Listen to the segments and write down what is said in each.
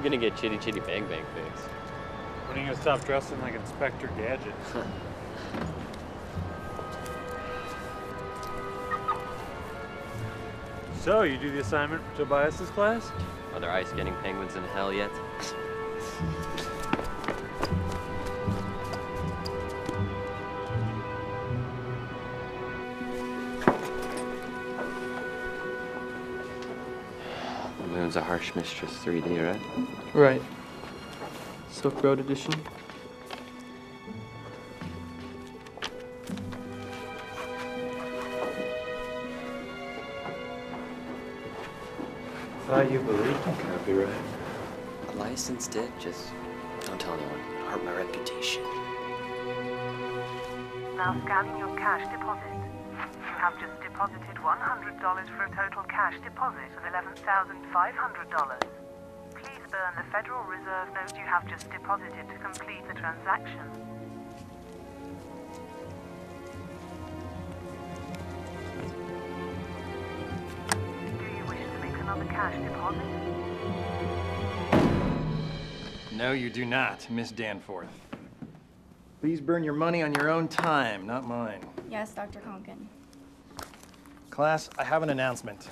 gonna get Chitty Chitty Bang Bang fixed? When are you gonna stop dressing like Inspector Gadget? So, you do the assignment for Tobias's class? Are there ice skating penguins in hell yet? The Moon's a Harsh Mistress 3D, right? Right. Silk Road edition. Thought you believed in copyright. I licensed it, just don't tell anyone. It'll hurt my reputation. Now scanning your cash deposit. You have just deposited $100 for a total cash deposit of $11,500. Please burn the Federal Reserve note you have just deposited to complete the transaction. Another cash deposit? No, you do not, Miss Danforth. Please burn your money on your own time, not mine. Yes, Dr. Conkin. Class, I have an announcement.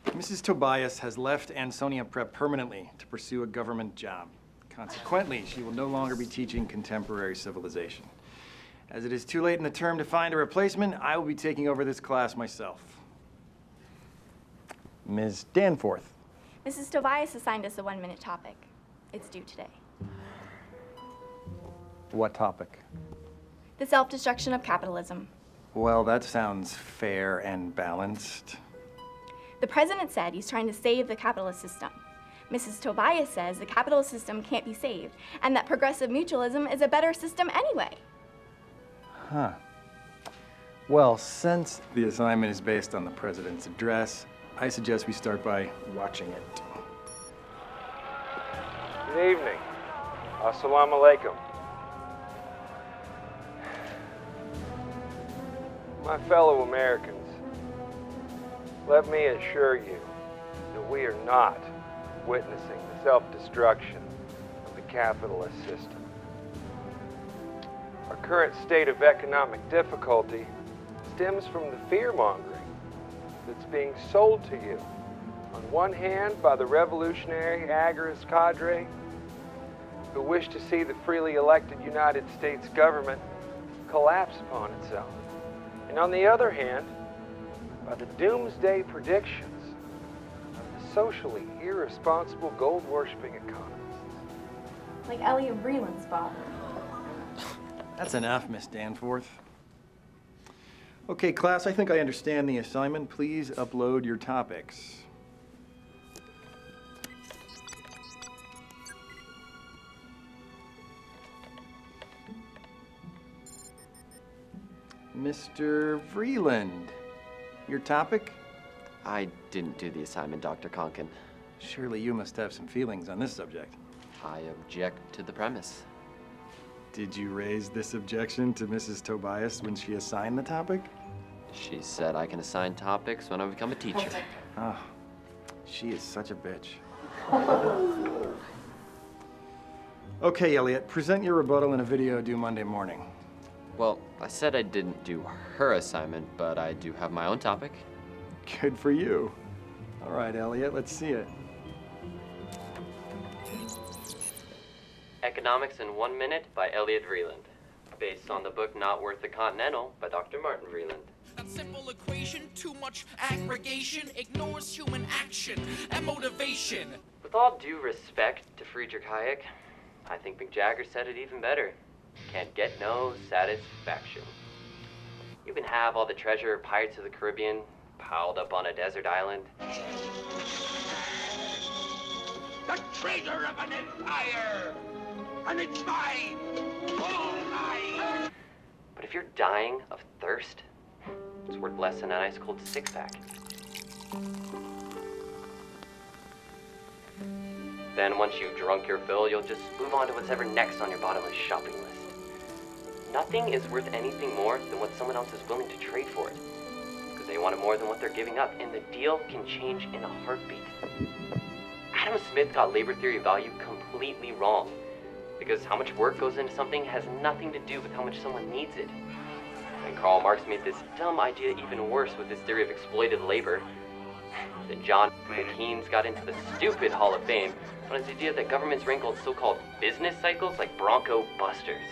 Mrs. Tobias has left Ansonia Prep permanently to pursue a government job. Consequently, she will no longer be teaching contemporary civilization. As it is too late in the term to find a replacement, I will be taking over this class myself. Ms. Danforth. Mrs. Tobias assigned us a 1-minute topic. It's due today. What topic? The self-destruction of capitalism. Well, that sounds fair and balanced. The president said he's trying to save the capitalist system. Mrs. Tobias says the capitalist system can't be saved, and that progressive mutualism is a better system anyway. Huh. Well, since the assignment is based on the president's address, I suggest we start by watching it. Good evening. Assalamu alaikum. My fellow Americans, let me assure you that we are not witnessing the self-destruction of the capitalist system. Our current state of economic difficulty stems from the fear-mongering that's being sold to you, on one hand by the revolutionary agorist cadre who wish to see the freely elected United States government collapse upon itself, and on the other hand by the doomsday predictions of the socially irresponsible gold-worshipping economists. Like Elliot Vreeland's father. That's enough, Miss Danforth. Okay, class, I think I understand the assignment. Please upload your topics. Mr. Vreeland, your topic? I didn't do the assignment, Dr. Conkin. Surely you must have some feelings on this subject. I object to the premise. Did you raise this objection to Mrs. Tobias when she assigned the topic? She said I can assign topics when I become a teacher. Ah, she is such a bitch. Okay, Elliot, present your rebuttal in a video due Monday morning. Well, I said I didn't do her assignment, but I do have my own topic. Good for you. All right, Elliot, let's see it. Economics in 1 Minute by Elliot Vreeland. Based on the book Not Worth the Continental by Dr. Martin Vreeland. That simple equation, too much aggregation, ignores human action and motivation. With all due respect to Friedrich Hayek, I think Mick Jagger said it even better. Can't get no satisfaction. You can have all the treasure of Pirates of the Caribbean piled up on a desert island. The traitor of an empire! And it's mine! All mine! But if you're dying of thirst, it's worth less than an ice cold six-pack. Then once you've drunk your fill, you'll just move on to what's ever next on your bottomless shopping list. Nothing is worth anything more than what someone else is willing to trade for it. Because they want it more than what they're giving up, and the deal can change in a heartbeat. Adam Smythe got labor theory value completely wrong. Because how much work goes into something has nothing to do with how much someone needs it. And Karl Marx made this dumb idea even worse with his theory of exploited labor. Then John Keynes got into the stupid Hall of Fame on his idea that governments ran so-called business cycles like Bronco busters.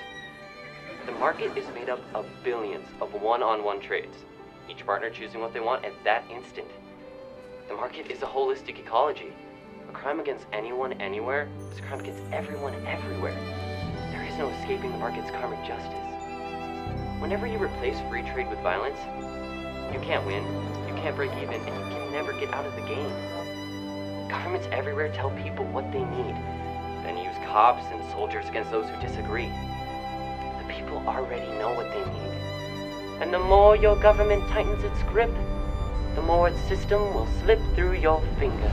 The market is made up of billions of one-on-one trades, each partner choosing what they want at that instant. The market is a holistic ecology. A crime against anyone, anywhere, is a crime against everyone, everywhere. There is no escaping the market's karmic justice. Whenever you replace free trade with violence, you can't win, you can't break even, and you can never get out of the game. Governments everywhere tell people what they need, then use cops and soldiers against those who disagree. The people already know what they need. And the more your government tightens its grip, the more its system will slip through your fingers.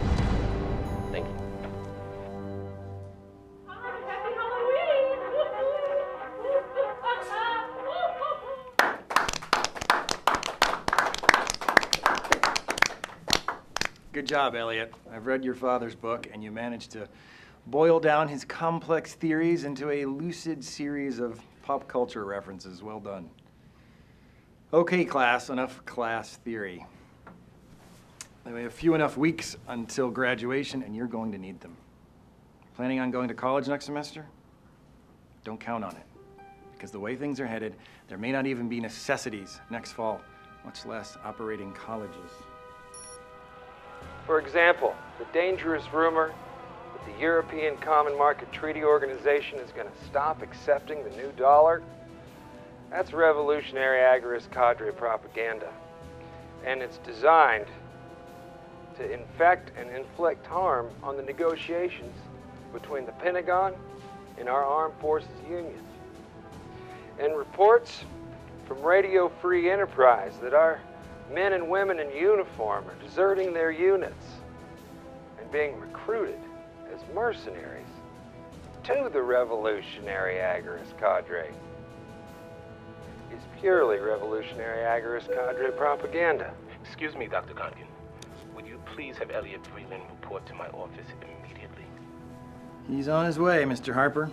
Thank you. Good job, Elliot. I've read your father's book, and you managed to boil down his complex theories into a lucid series of pop culture references. Well done. Okay, class, enough class theory. We have few enough weeks until graduation, and you're going to need them. Planning on going to college next semester? Don't count on it. Because the way things are headed, there may not even be necessities next fall, much less operating colleges. For example, the dangerous rumor that the European Common Market Treaty Organization is going to stop accepting the new dollar, that's revolutionary agorist cadre propaganda. And it's designed to infect and inflict harm on the negotiations between the Pentagon and our armed forces unions. And reports from Radio Free Enterprise that our men and women in uniform are deserting their units and being recruited as mercenaries to the revolutionary agorist cadre is purely revolutionary agorist cadre propaganda. Excuse me, Dr. Conkin. Would you please have Elliot Freeland report to my office immediately? He's on his way, Mr. Harper.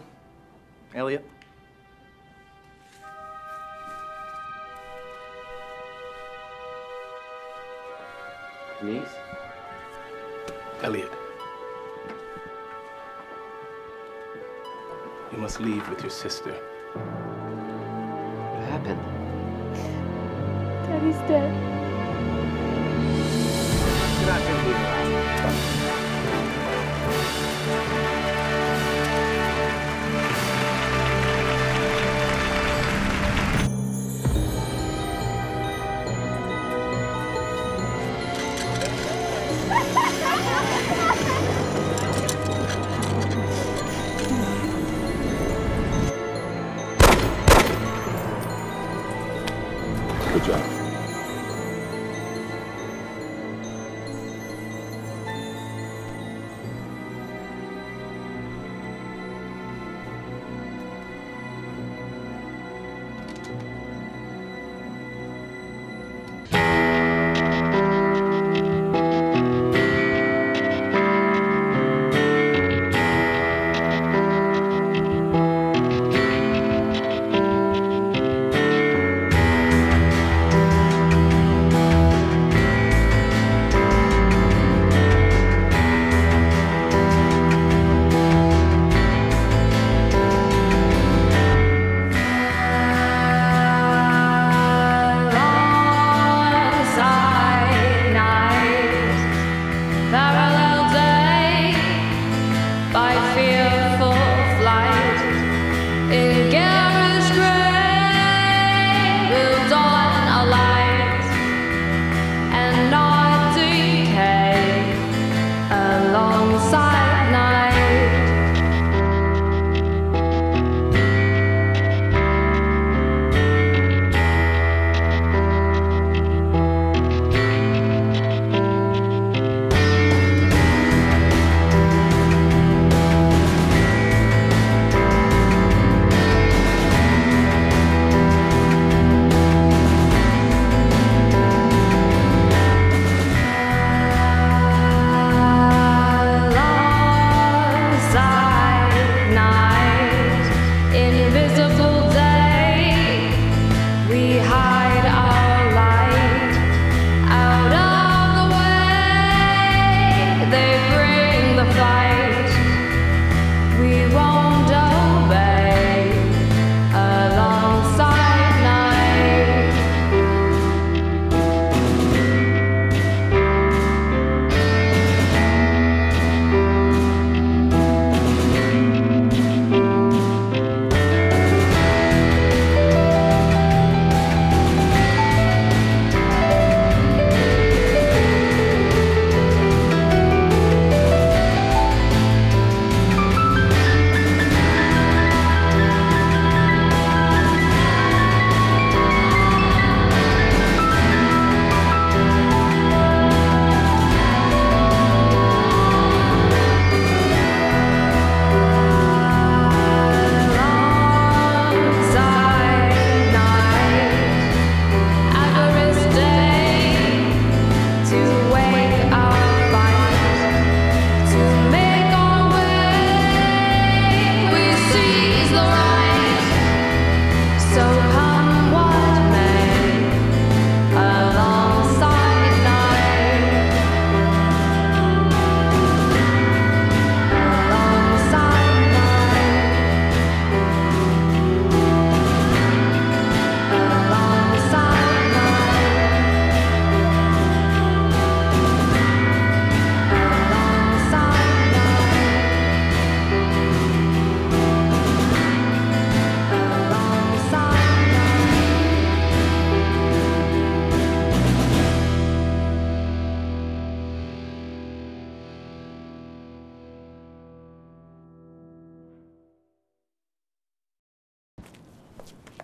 Elliot? Denise? Elliot. You must leave with your sister. What happened? Daddy's dead. You're not going to leave around. Good job.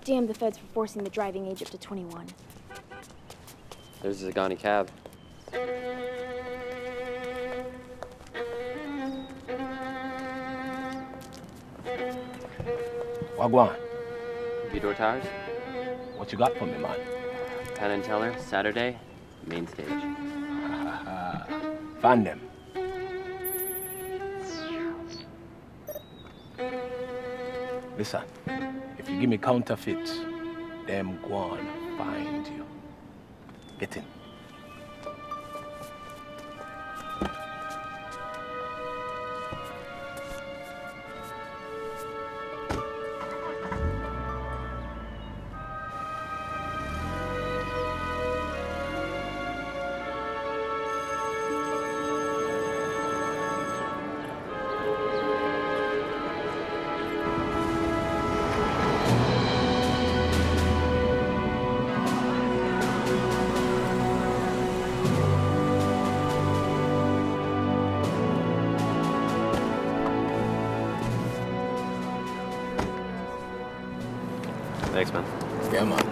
Damn the feds for forcing the driving age up to 21. There's a Zagani cab. Wagwan, Vidor Towers. what you got for me, man? Penn and Teller, Saturday, main stage. Find them. Listen, if you give me counterfeits, them go find you. Get in. Thanks, man. Yeah, man.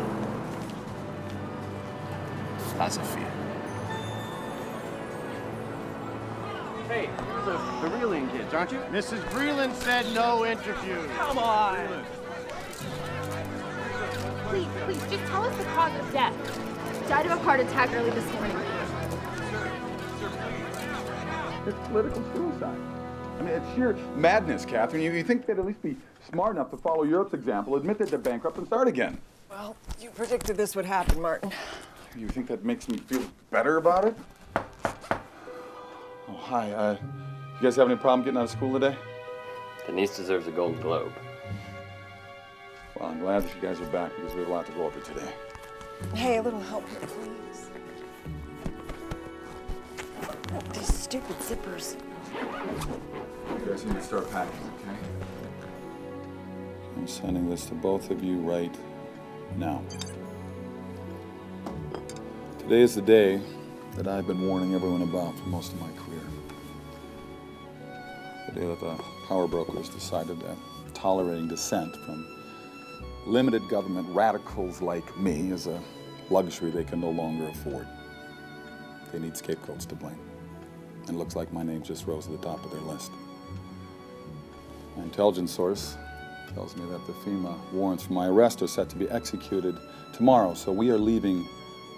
Lots of fear. Hey, the Breland kids, aren't you? Mrs. Breland said no interview. Come on! Please, just tell us the cause of death. Died of a heart attack early this morning. It's political suicide. I mean, it's sheer madness, Catherine. You think they'd at least be smart enough to follow Europe's example, admit that they're bankrupt, and start again. Well, you predicted this would happen, Martin. You think that makes me feel better about it? Oh, hi. You guys have any problem getting out of school today? Denise deserves a Golden Globe. Well, I'm glad that you guys are back because we have a lot to go over today. Hey, a little help here, please. These stupid zippers. You guys need to start packing, okay? I'm sending this to both of you right now. Today is the day that I've been warning everyone about for most of my career. The day that the power brokers decided that tolerating dissent from limited government radicals like me is a luxury they can no longer afford. They need scapegoats to blame. And it looks like my name just rose to the top of their list. My intelligence source tells me that the FEMA warrants for my arrest are set to be executed tomorrow, so we are leaving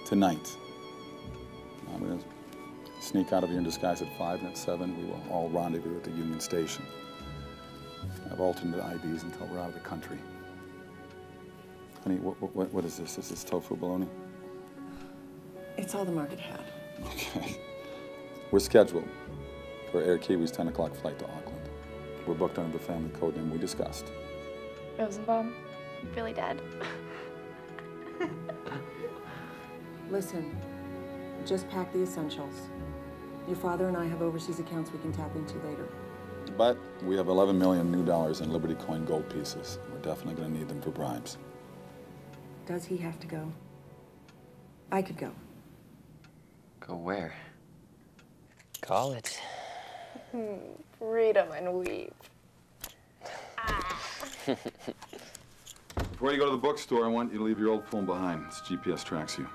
tonight. I'm going to sneak out of here in disguise at 5, and at 7 we will all rendezvous at the Union Station. I have alternate IDs until we're out of the country. Honey, what is this? Is this tofu bologna? It's all the market had. Okay. We're scheduled for Air Kiwi's 10 o'clock flight to Auckland. We're booked under the family code name we discussed. Rosenbaum, really dead? Listen, just pack the essentials. Your father and I have overseas accounts we can tap into later. But we have $11 million new dollars in Liberty Coin gold pieces. We're definitely going to need them for bribes. Does he have to go? I could go. Go where? Call it. Read them and weep. Before you go to the bookstore, I want you to leave your old phone behind. This GPS tracks you.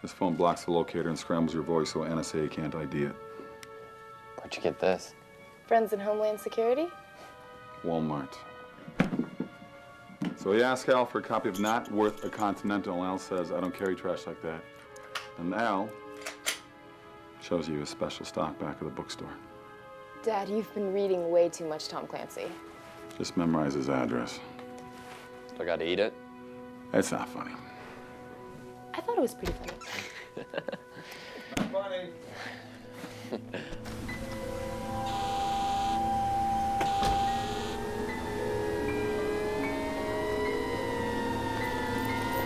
This phone blocks the locator and scrambles your voice so NSA can't ID it. Where'd you get this? Friends in Homeland Security? Walmart. So he asks Al for a copy of Not Worth a Continental. Al says, I don't carry trash like that. And Al shows you a special stock back of the bookstore. Dad, you've been reading way too much Tom Clancy. Just memorize his address. Do I got to eat it? It's not funny. I thought it was pretty funny. Funny.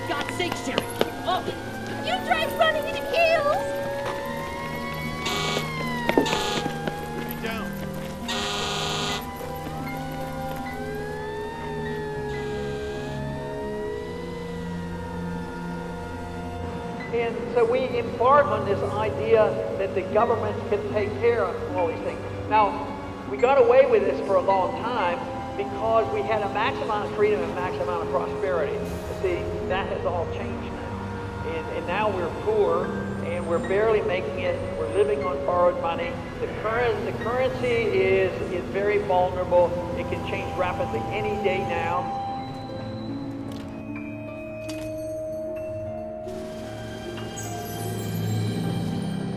God's sake, Sherry, keep up! You tried running into heels! And so we embark on this idea that the government can take care of all these things. Now, we got away with this for a long time, because we had a max amount of freedom and max amount of prosperity. See, that has all changed now. And now we're poor, and we're barely making it. We're living on borrowed money. The currency is very vulnerable. It can change rapidly any day now.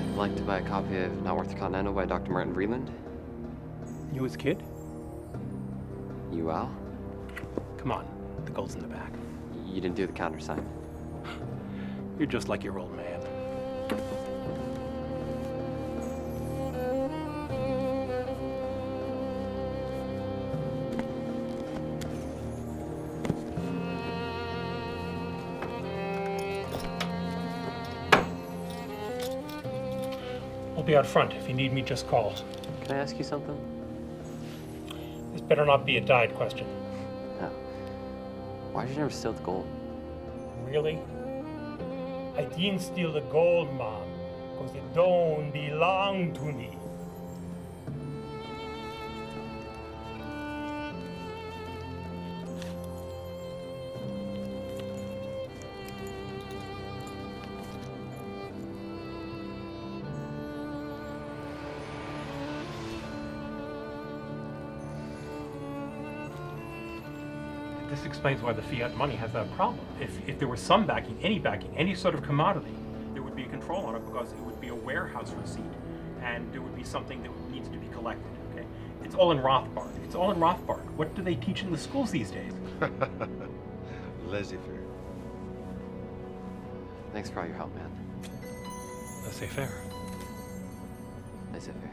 I'd like to buy a copy of Not Worth the Continental by Dr. Martin Vreeland. You his kid? You, Al? Come on, the gold's in the back. You didn't do the countersign. You're just like your old man. I'll be out front. If you need me, just call. Can I ask you something? This better not be a diet question. No. Why did you never steal the gold? Really? I didn't steal the gold, Mom, because it don't belong to me. This explains why the fiat money has that problem. If there was some backing, any sort of commodity, there would be a control on it because it would be a warehouse receipt and there would be something that needs to be collected, okay? It's all in Rothbard. It's all in Rothbard. What do they teach in the schools these days? Laissez-faire. Thanks for all your help, man. Laissez-faire. Laissez-faire.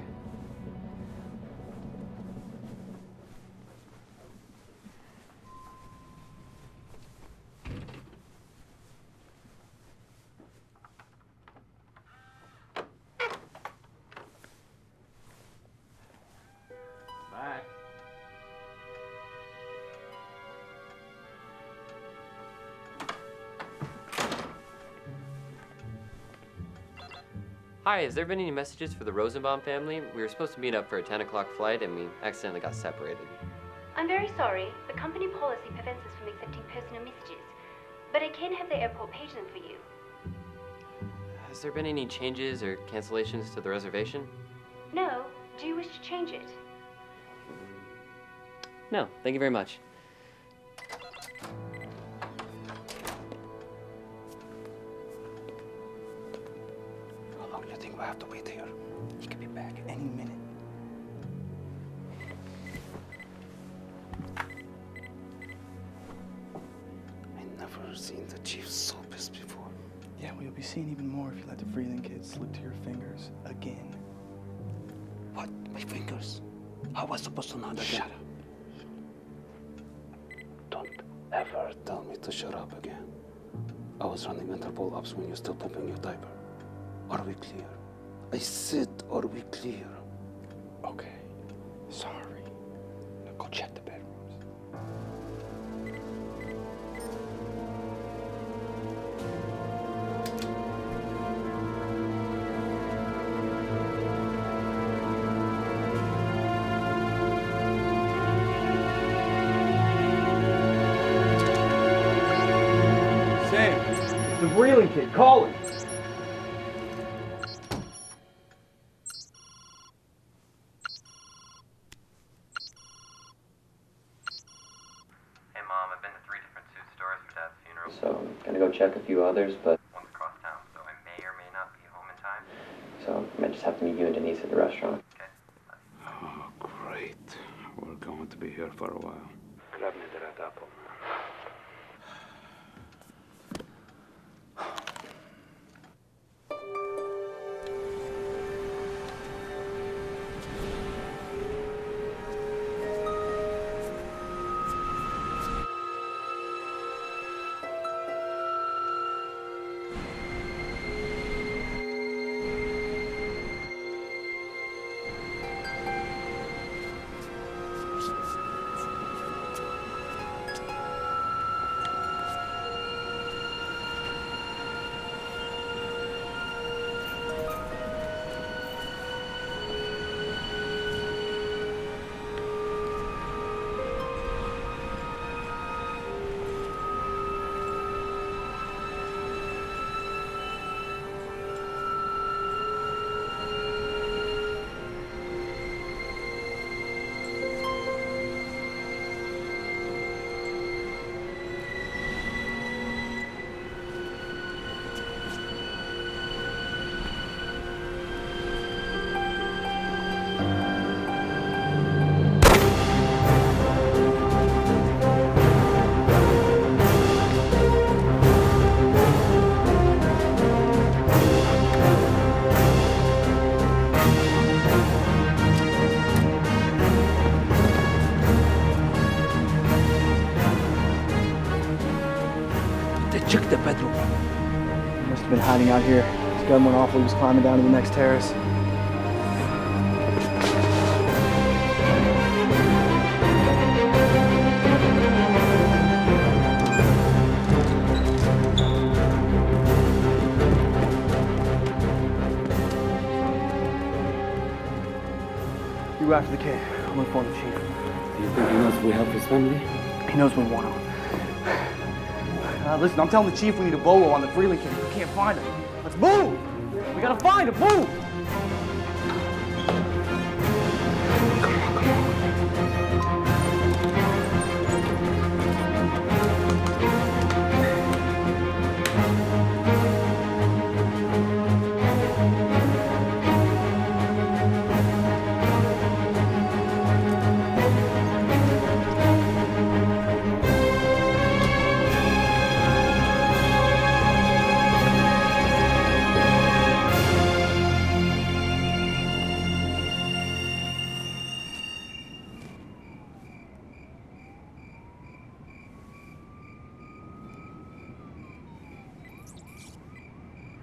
Hi, has there been any messages for the Rosenbaum family? We were supposed to meet up for a 10 o'clock flight and we accidentally got separated. I'm very sorry. The company policy prevents us from accepting personal messages. But I can have the airport page them for you. Has there been any changes or cancellations to the reservation? No. Do you wish to change it? No, thank you very much. How long do you think we'll have to wait here? He could be back any minute. I've never seen the chief so pissed before. Yeah, well, you'll be seeing even more if you let the Freeland kids slip to your fingers again. What? My fingers? How was I supposed to know that? Shut up. Don't ever tell me to shut up again. I was running Interpol ops when you're still pooping your diaper. Are we clear? I said, are we clear? Okay. Sorry. Now go check the bedrooms. The Breland kid, call him. Hey, Mom, I've been to 3 different suit stores for Dad's funeral. So, I'm gonna go check a few others, but one's across town, so I may or may not be home in time. So, I might just have to meet you and Denise at the restaurant. Okay. Oh, great. We're going to be here for a while. Grab me the red apple. been hiding out here. His gun went off while he was climbing down to the next terrace. You go after the kid. I'll inform the chief. Do you think he knows we help his family? He knows we want him. Listen, I'm telling the chief we need a bolo on the Freeland kid. We can't find him. Let's move! We gotta find him. Move!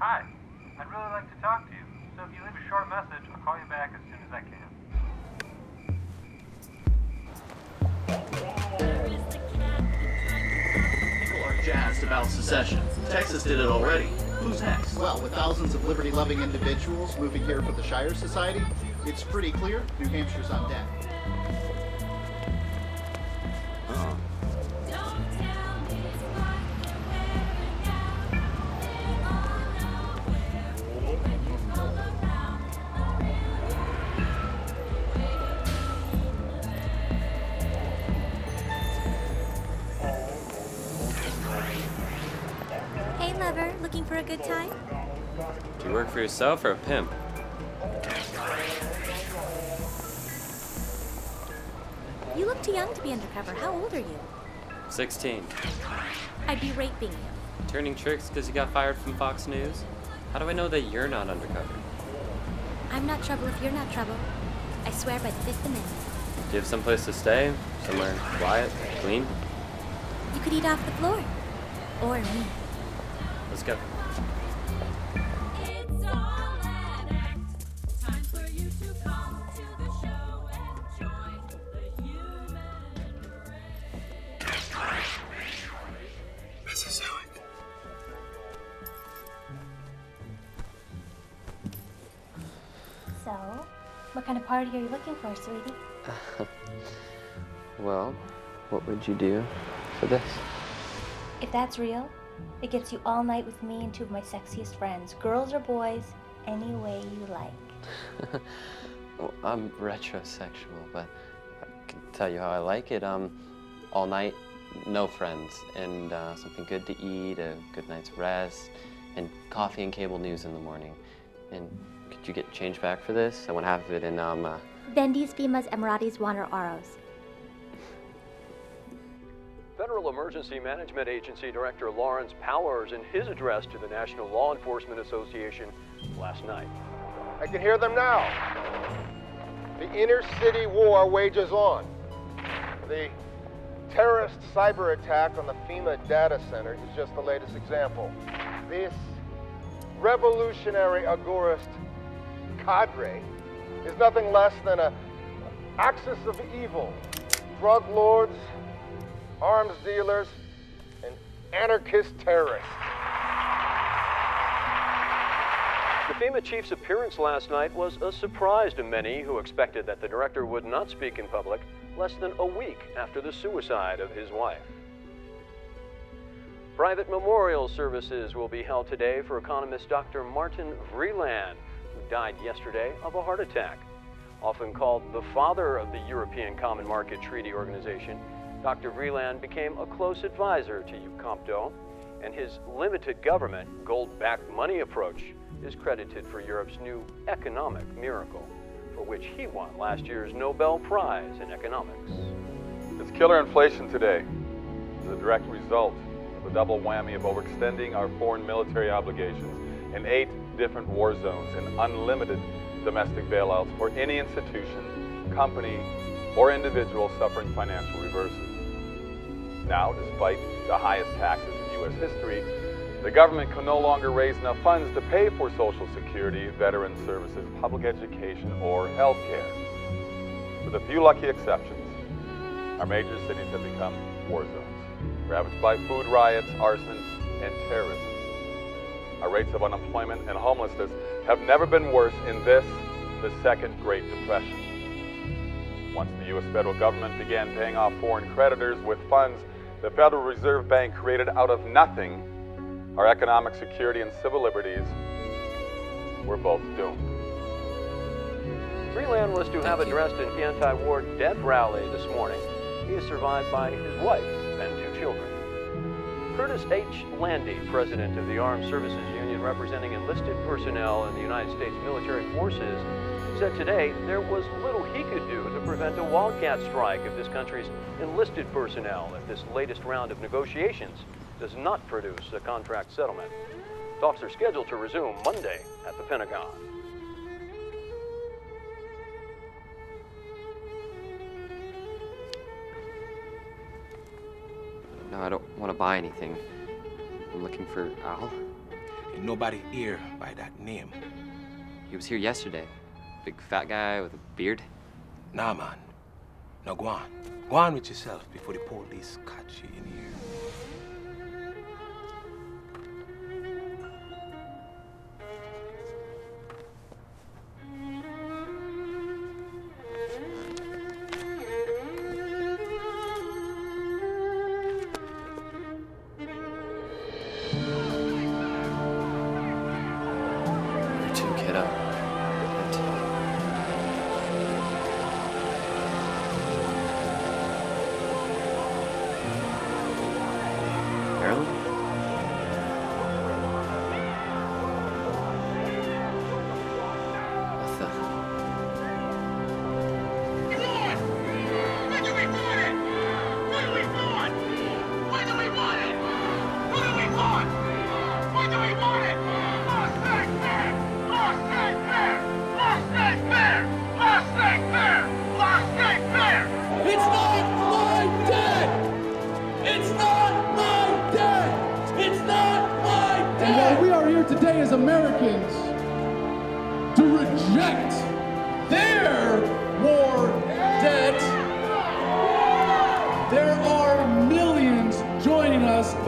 Hi. I'd really like to talk to you. So if you leave a short message, I'll call you back as soon as I can. People are jazzed about secession. Texas did it already. Who's next? Well, with thousands of liberty-loving individuals moving here for the Shire Society, it's pretty clear New Hampshire's on deck. Looking for a good time? Do you work for yourself or a pimp? You look too young to be undercover. How old are you? 16. I'd be raping you. Turning tricks because you got fired from Fox News? How do I know that you're not undercover? I'm not trouble if you're not trouble. I swear by the Fifth Amendment. Do you have someplace to stay? Somewhere quiet, clean? You could eat off the floor. Or me. Let's go. So, what kind of party are you looking for, sweetie? Well, what would you do for this? If that's real, it gets you all night with me and two of my sexiest friends. Girls or boys, any way you like. Well, I'm retrosexual, but I can tell you how I like it. All night, no friends, and something good to eat, a good night's rest, and coffee and cable news in the morning. And could you get change back for this? I want half of it in, Bendi's, Fima's, Emiratis, Wan, or Aros. Federal Emergency Management Agency Director Lawrence Powers in his address to the National Law Enforcement Association last night. I can hear them now. The inner-city war wages on. The terrorist cyber attack on the FEMA data center is just the latest example. This revolutionary agorist cadre is nothing less than an axis of evil. Drug lords, arms dealers, and anarchist terrorists. The FEMA chief's appearance last night was a surprise to many who expected that the director would not speak in public less than a week after the suicide of his wife. Private memorial services will be held today for economist Dr. Martin Vreeland, who died yesterday of a heart attack. Often called the father of the European Common Market Treaty Organization, Dr. Vreeland became a close advisor to Ucamto, and his limited government, gold-backed money approach is credited for Europe's new economic miracle, for which he won last year's Nobel Prize in economics. This killer inflation today is a direct result of a double whammy of overextending our foreign military obligations in 8 different war zones and unlimited domestic bailouts for any institution, company, or individual suffering financial reverses. Now, despite the highest taxes in U.S. history, The government can no longer raise enough funds to pay for Social Security, veteran services, public education, or health care. With a few lucky exceptions, our major cities have become war zones, ravaged by food riots, arson, and terrorism. Our rates of unemployment and homelessness have never been worse in this, the Second Great Depression. Once the U.S. federal government began paying off foreign creditors with funds the Federal Reserve Bank created out of nothing, our economic security and civil liberties were both doomed. Vreeland was to have addressed an anti-war death rally this morning. He is survived by his wife and 2 children. Curtis H. Landy, president of the Armed Services Union representing enlisted personnel in the United States military forces, said today there was little he could do to prevent a wildcat strike of this country's enlisted personnel if this latest round of negotiations does not produce a contract settlement. Talks are scheduled to resume Monday at the Pentagon. No, I don't want to buy anything. I'm looking for Al. Ain't nobody here by that name. He was here yesterday. Big fat guy with a beard. Nah, man. Now go on. Go on with yourself before the police catch you in here.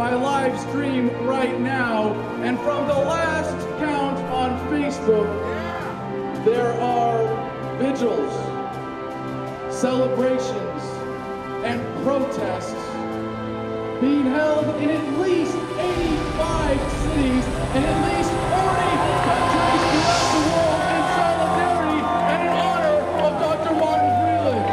by live stream right now. And from the last count on Facebook, there are vigils, celebrations, and protests being held in at least 85 cities and at least 40 countries throughout the world in solidarity and in honor of Dr. Martin Vreeland.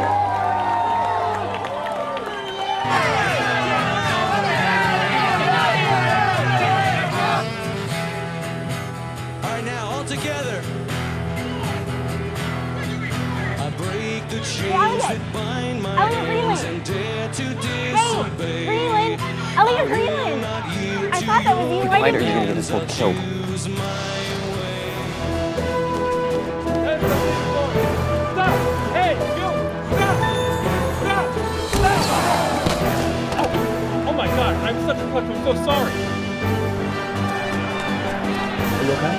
All right, now, all together. I break the chains that bind my hands and dare to disobey. Vreeland! Elliot Vreeland! I thought that was you right Later, you're gonna get this whole killed. Stop! Hey, you! Stop! Stop! Stop! Oh my god, I'm such a clutch, I'm so sorry. Are you okay?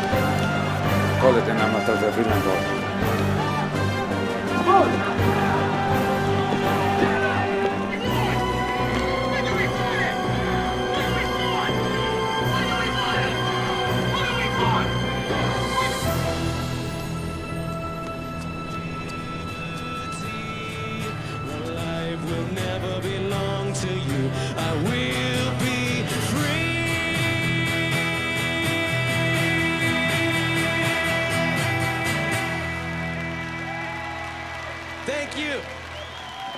Call it and I'm after the Vreeland door. Come on! Thank you.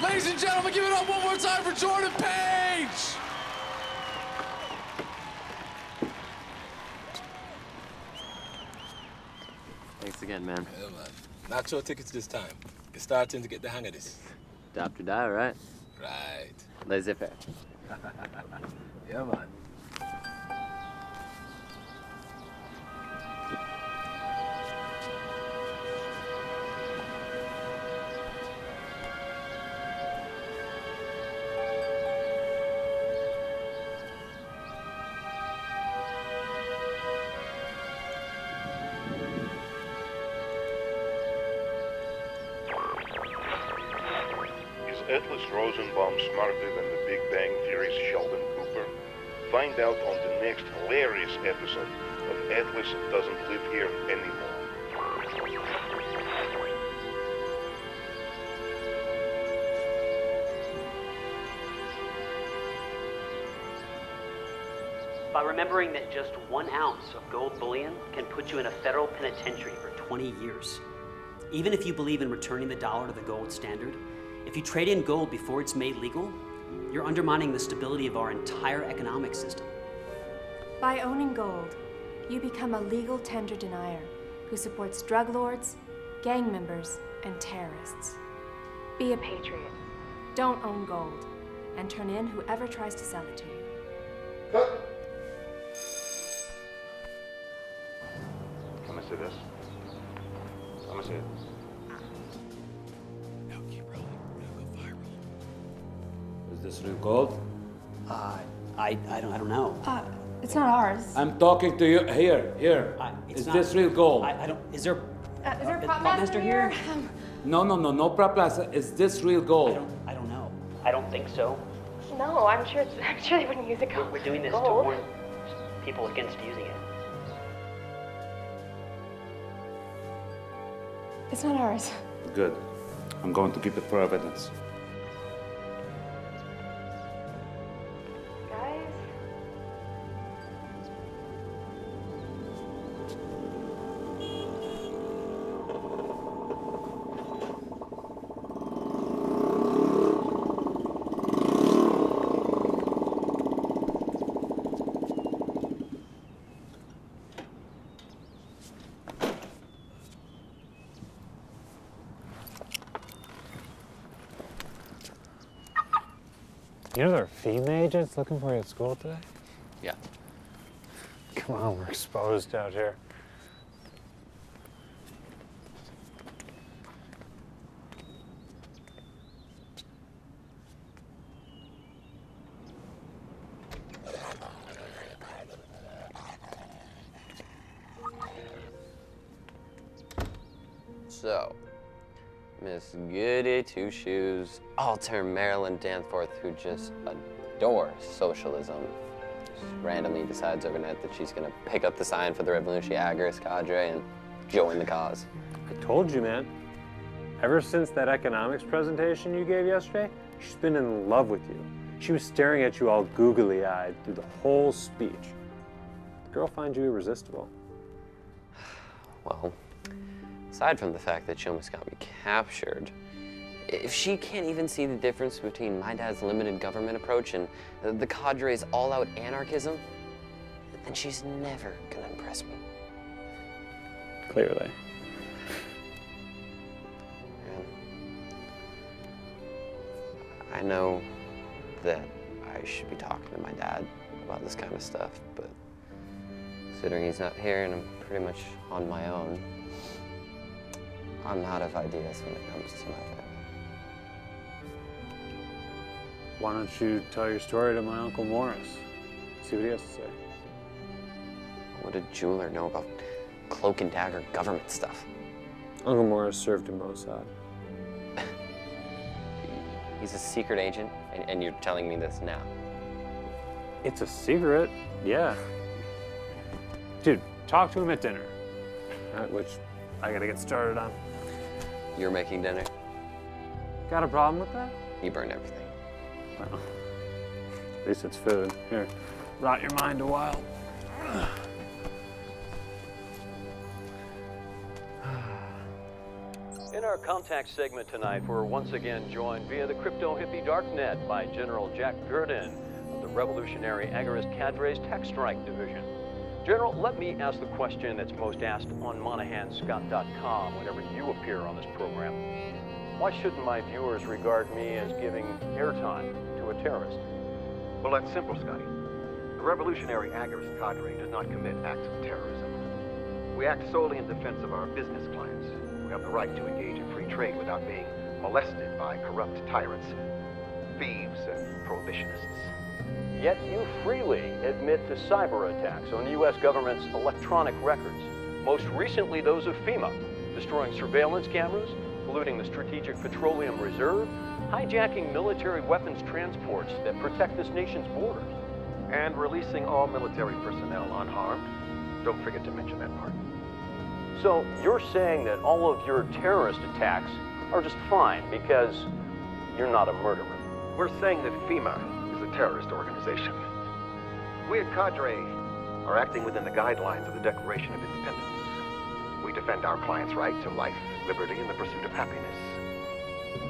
Ladies and gentlemen, give it up one more time for Jordan Page. Thanks again, man. Yeah, man. Not your tickets this time. You're starting to get the hang of this. Adopt or die, right? Right. Laissez-faire. Yeah, man. Atlas Rosenbaum smarter than the Big Bang Theory's Sheldon Cooper? Find out on the next hilarious episode of Atlas Doesn't Live Here Anymore. By remembering that just 1 ounce of gold bullion can put you in a federal penitentiary for 20 years. Even if you believe in returning the dollar to the gold standard, if you trade in gold before it's made legal, you're undermining the stability of our entire economic system. By owning gold, you become a legal tender denier who supports drug lords, gang members, and terrorists. Be a patriot. Don't own gold, and turn in whoever tries to sell it to you. Come and see this. Come and see it. Now keep rolling. We're gonna go viral. Is this real gold? I don't know. It's not ours. I'm talking to you. Here. Is this real gold? I don't. Is there? Is there a prop master here? No prop master. Is this real gold? I don't know. I don't think so. No, I'm sure they wouldn't use it. We're doing this to warn people against using it. It's not ours. Good. I'm going to keep it for evidence. Guys? You know there are FEMA agents looking for you at school today? Yeah. Come on, we're exposed out here. So, Miss Goody Two Shoes, altern Marilyn Danforth, who just adores socialism, just randomly decides overnight that she's gonna pick up the sign for the Revolutionary Agorist cadre and join the cause. I told you, man. Ever since that economics presentation you gave yesterday, she's been in love with you. She was staring at you all googly-eyed through the whole speech. The girl finds you irresistible. Well, aside from the fact that she almost got me captured, if she can't even see the difference between my dad's limited government approach and the cadre's all-out anarchism, then she's never gonna impress me. Clearly. I know that I should be talking to my dad about this kind of stuff, but considering he's not here and I'm pretty much on my own, I'm out of ideas when it comes to my family. Why don't you tell your story to my Uncle Morris? See what he has to say. What did Jeweler know about cloak and dagger government stuff? Uncle Morris served in Mossad. He's a secret agent, and you're telling me this now? It's a secret, yeah. Dude, talk to him at dinner, which I gotta get started on. You're making dinner? Got a problem with that? You burned everything. Well, at least it's food. Here, rot your mind a while. In our contact segment tonight, we're once again joined via the crypto hippie darknet by General Jack Gurdon of the Revolutionary Agorist Cadre's Tech Strike Division. General, let me ask the question that's most asked on MonahanScott.com whenever you appear on this program. Why shouldn't my viewers regard me as giving airtime to a terrorist? Well, that's simple, Scotty. The Revolutionary Agorist Cadre does not commit acts of terrorism. We act solely in defense of our business clients. We have the right to engage in free trade without being molested by corrupt tyrants, thieves, and prohibitionists. Yet you freely admit to cyber attacks on the U.S. government's electronic records, most recently those of FEMA, destroying surveillance cameras, polluting the Strategic Petroleum Reserve, hijacking military weapons transports that protect this nation's borders. And releasing all military personnel unharmed. Don't forget to mention that part. So you're saying that all of your terrorist attacks are just fine because you're not a murderer? We're saying that FEMA is a terrorist organization. We at Cadre are acting within the guidelines of the Declaration of Independence. We defend our clients' right to life, liberty, and the pursuit of happiness.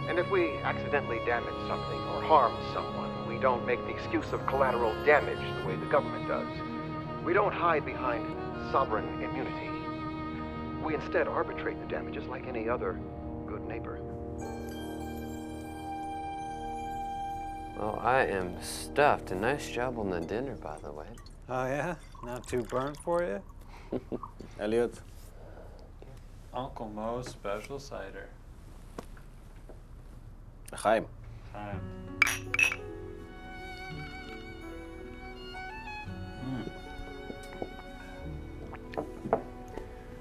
And if we accidentally damage something or harm someone, we don't make the excuse of collateral damage the way the government does. We don't hide behind sovereign immunity. We instead arbitrate the damages like any other good neighbor. Well, I am stuffed. A nice job on the dinner, by the way. Oh, yeah? Not too burnt for you? Elliot. Uncle Mo's special cider. Chaim. Chaim.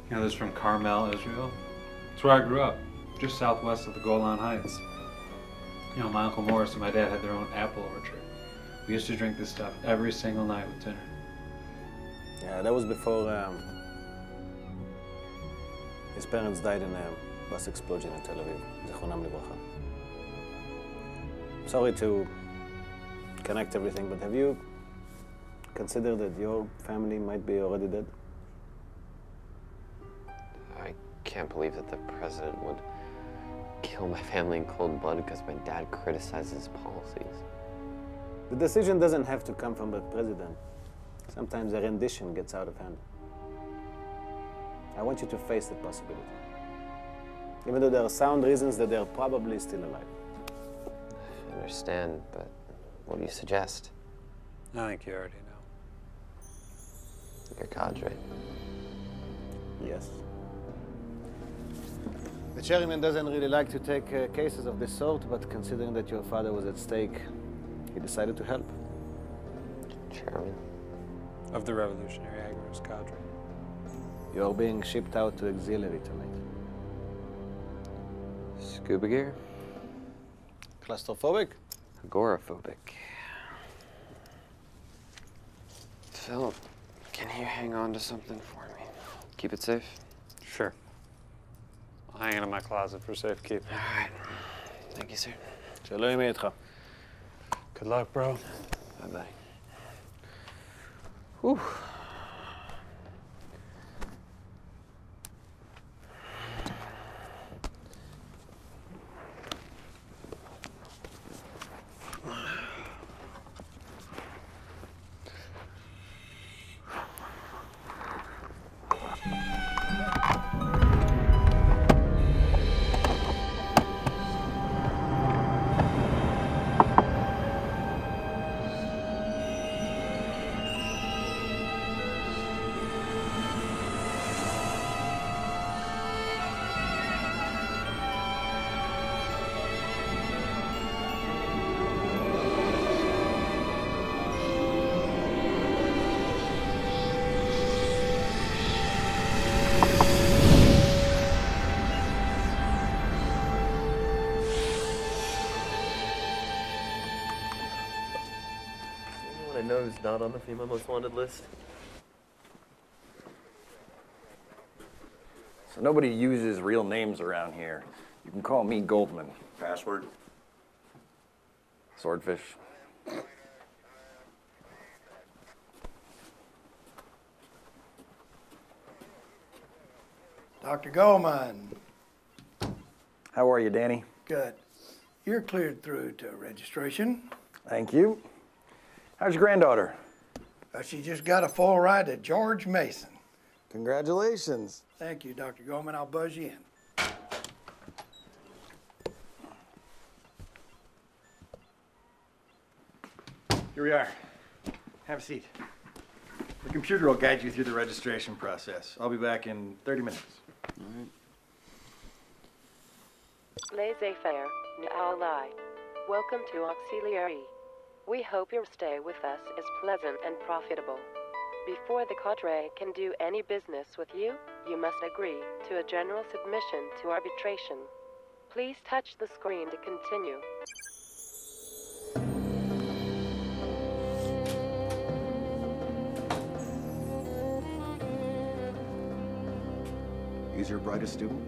You know, this is from Carmel, Israel. It's where I grew up, just southwest of the Golan Heights. You know, my Uncle Morris and my dad had their own apple orchard. We used to drink this stuff every single night with dinner. Yeah, that was before his parents died in a bus explosion in Tel Aviv. Zichronam livracha. Sorry to connect everything, but have you considered that your family might be already dead? I can't believe that the president would kill my family in cold blood because my dad criticizes his policies. The decision doesn't have to come from the president. Sometimes a rendition gets out of hand. I want you to face the possibility. Even though there are sound reasons that they're probably still alive. I understand, but what do you suggest? I think you already know. You're Cadre. Yes. The chairman doesn't really like to take cases of this sort, but considering that your father was at stake, he decided to help. Chairman? Of the Revolutionary Agorist Cadre. You're being shipped out to auxiliary tonight. Scuba gear? Claustrophobic? Agoraphobic. Phil, can you hang on to something for me? Keep it safe? Sure. I'll hang it in my closet for safekeeping. All right. Thank you, sir. Shalom Yitcha. Good luck, bro. Bye, buddy. Whew. I know who's not on the FEMA Most Wanted list. So nobody uses real names around here. You can call me Goldman. Password? Swordfish. Dr. Goldman. How are you, Danny? Good. You're cleared through to registration. Thank you. How's your granddaughter? She just got a full ride to George Mason. Congratulations. Thank you, Dr. Goldman. I'll buzz you in. Here we are. Have a seat. The computer will guide you through the registration process. I'll be back in 30 minutes. All right. Laissez-faire, n'allez. Welcome to Auxiliary. We hope your stay with us is pleasant and profitable. Before the cadre can do any business with you, you must agree to a general submission to arbitration. Please touch the screen to continue. He's your brightest student?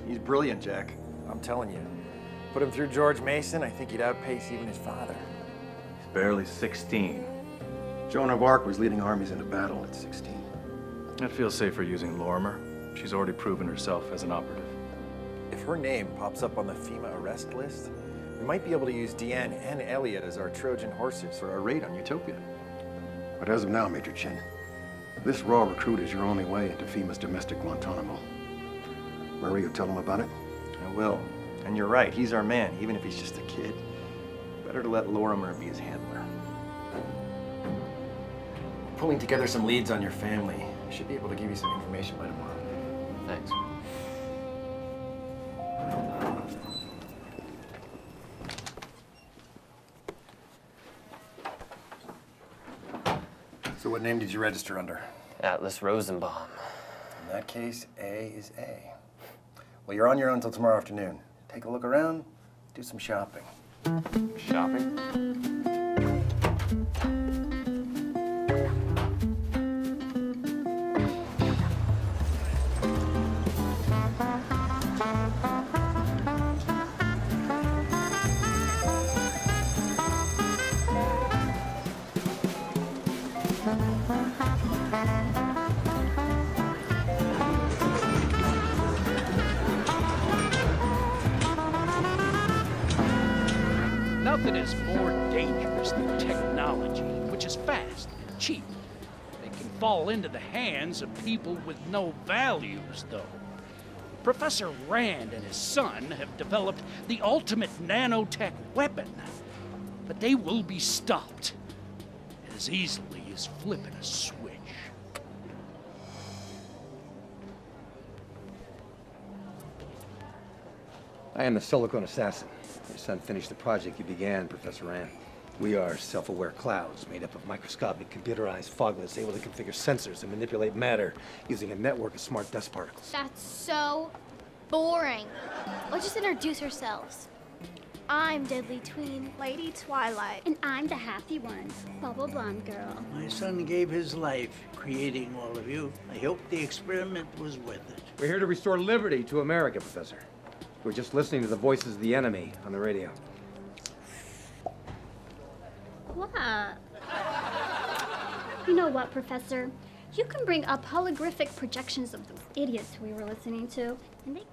He's brilliant, Jack. I'm telling you. Put him through George Mason, I think he'd outpace even his father. He's barely 16. Joan of Arc was leading armies into battle at 16. I'd feel safer using Lorimer. She's already proven herself as an operative. If her name pops up on the FEMA arrest list, we might be able to use Deanne and Elliot as our Trojan horses for our raid on Utopia. But as of now, Major Chin, this raw recruit is your only way into FEMA's domestic Guantanamo. Marie, you tell him about it? I will. And you're right, he's our man, even if he's just a kid. Better to let Lorimer be his handler. Pulling together some leads on your family. I should be able to give you some information by tomorrow. Thanks. So what name did you register under? Atlas Rosenbaum. In that case, A is A. Well, you're on your own until tomorrow afternoon. Take a look around, do some shopping. Shopping? Nothing is more dangerous than technology, which is fast and cheap. It can fall into the hands of people with no values, though. Professor Rand and his son have developed the ultimate nanotech weapon, but they will be stopped as easily as flipping a switch. I am the Silicon Assassin. Your son finished the project you began, Professor Rand. We are self-aware clouds made up of microscopic computerized foglets able to configure sensors and manipulate matter using a network of smart dust particles. That's so boring. Let's just introduce ourselves. I'm Deadly Tween. Lady Twilight. And I'm the happy one, Bubble Blonde Girl. My son gave his life creating all of you. I hope the experiment was worth it. We're here to restore liberty to America, Professor. We're just listening to the voices of the enemy on the radio. What? You know what, Professor? You can bring up holographic projections of those idiots we were listening to, and they...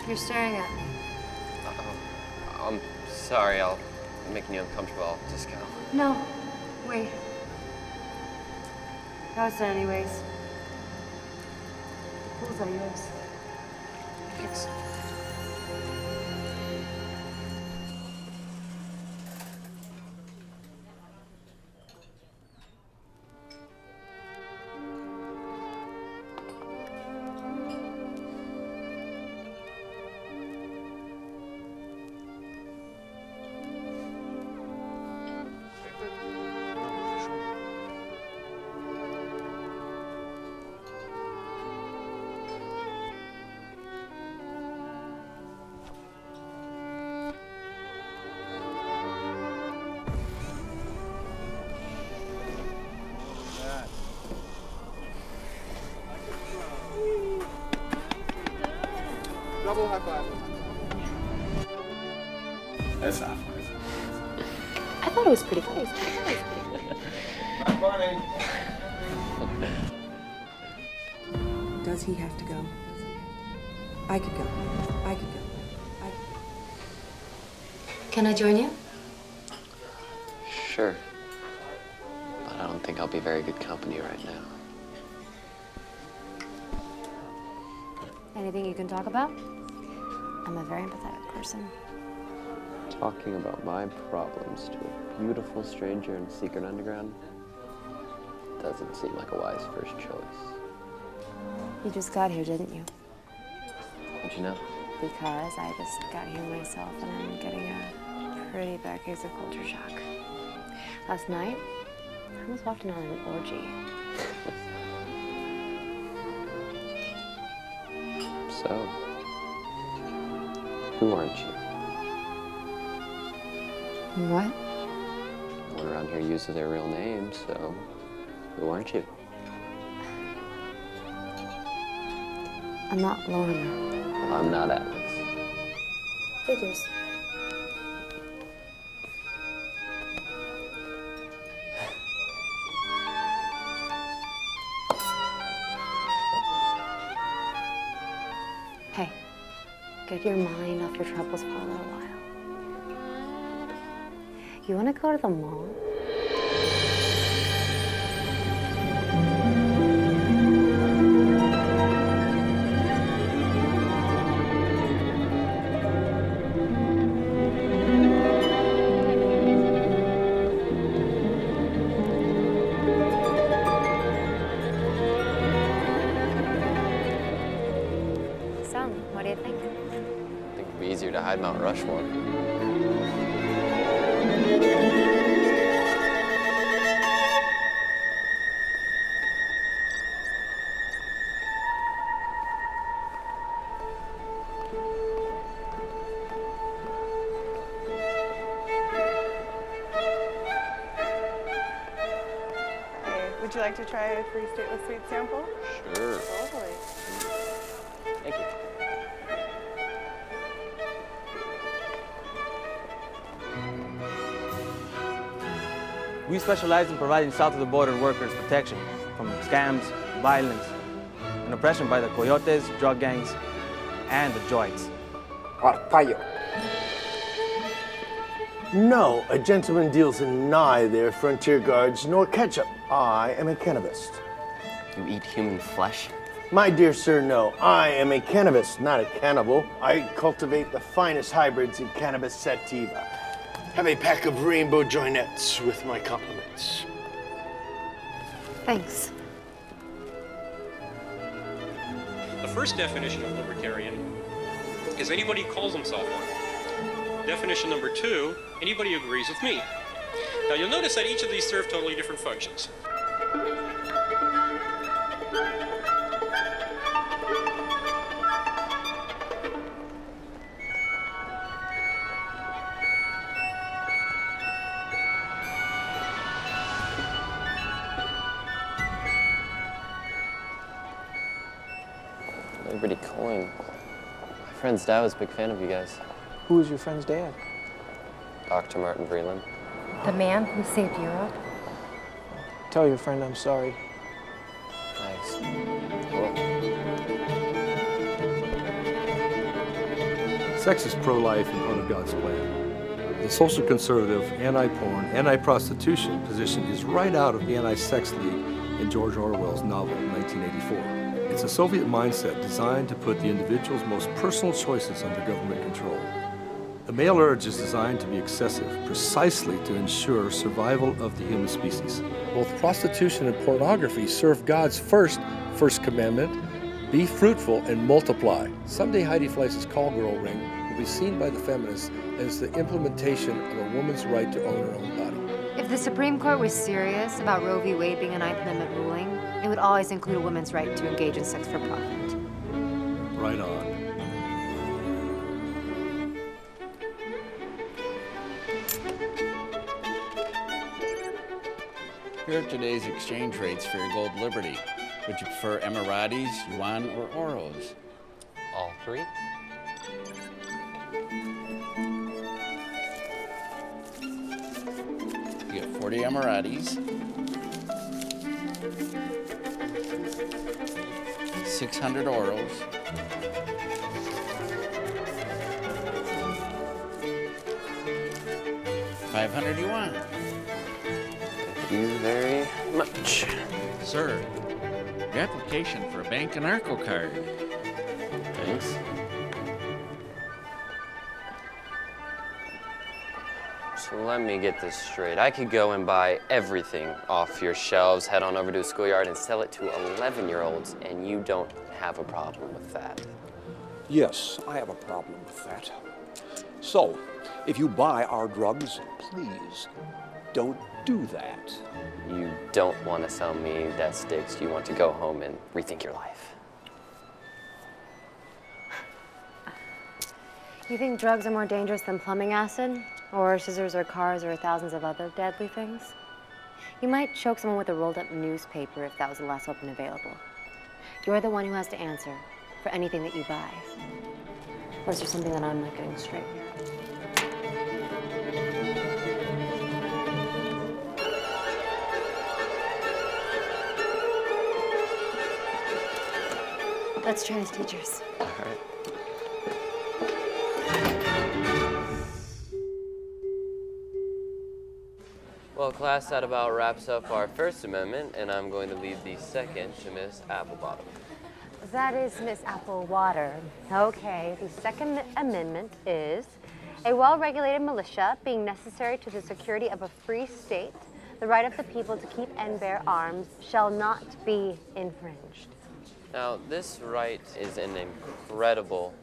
You're staring at me. I'm sorry, I'm making you uncomfortable. I'll just go. No, wait. That was it anyways. The pools are yours. Thanks. Double high five. That's not funny. I thought it was pretty cool. Not funny. Does he have to go? I could go. I could go. Can I join you? Sure. But I don't think I'll be very good company right now. Anything you can talk about? I'm a very empathetic person. Talking about my problems to a beautiful stranger in secret underground doesn't seem like a wise first choice. You just got here, didn't you? How'd you know? Because I just got here myself and I'm getting a pretty bad case of culture shock. Last night, I almost walked in on an orgy. So, who aren't you? What? No one around here uses their real name, so who aren't you? I'm not Lorna. Well, I'm not Alex. Figures. Hey, get your mind off your troubles for a little while. You want to go to the mall? So, what do you think? I think it'd be easier to hide Mount Rushmore. Would you like to try a free stateless sweet sample? Sure. Totally. Thank you. We specialize in providing south-of-the-border workers protection from scams, violence, and oppression by the coyotes, drug gangs, and the joints. Arpaio. No, a gentleman deals in neither frontier guards nor ketchup. I am a cannabist. You eat human flesh? My dear sir, no. I am a cannabist, not a cannibal. I cultivate the finest hybrids in cannabis sativa. Have a pack of rainbow joinettes with my compliments. Thanks. The first definition of libertarian is anybody who calls himself one. Definition number 2, anybody who agrees with me. Now you'll notice that each of these serve totally different functions. Liberty Coin. My friend's dad was a big fan of you guys. Who was your friend's dad? Dr. Martin Vreeland. The man who saved Europe? Tell your friend I'm sorry. Thanks. Sex is pro-life and part of God's plan. The social conservative, anti-porn, anti-prostitution position is right out of the Anti-Sex League in George Orwell's novel, 1984. It's a Soviet mindset designed to put the individual's most personal choices under government control. The male urge is designed to be excessive, precisely to ensure survival of the human species. Both prostitution and pornography serve God's first commandment, be fruitful and multiply. Someday Heidi Fleiss's call girl ring will be seen by the feminists as the implementation of a woman's right to own her own body. If the Supreme Court was serious about Roe v. Wade being a Ninth Amendment ruling, it would always include a woman's right to engage in sex for profit. Right on. Here are today's exchange rates for your gold liberty. Would you prefer Emiratis, Yuan, or Euros? All three? You get 40 Emiratis, 600 Euros, 500 Yuan. Thank you very much. Sir, your application for a bank and Arco card. Thanks. So let me get this straight. I could go and buy everything off your shelves, head on over to a schoolyard and sell it to 11-year-olds, and you don't have a problem with that. Yes, I have a problem with that. So, if you buy our drugs, please don't do that. You don't want to sell me death sticks. You want to go home and rethink your life. You think drugs are more dangerous than plumbing acid? Or scissors or cars or thousands of other deadly things? You might choke someone with a rolled up newspaper if that was the last weapon available. You're the one who has to answer for anything that you buy. Or is there something that I'm not getting straight here? Let's try as teachers. All right. Well, class, that about wraps up our First Amendment, and I'm going to leave the second to Miss Applebottom. That is Miss Applewater. Okay, the Second Amendment is a well-regulated militia being necessary to the security of a free state. The right of the people to keep and bear arms shall not be infringed. Now, this right is an incredible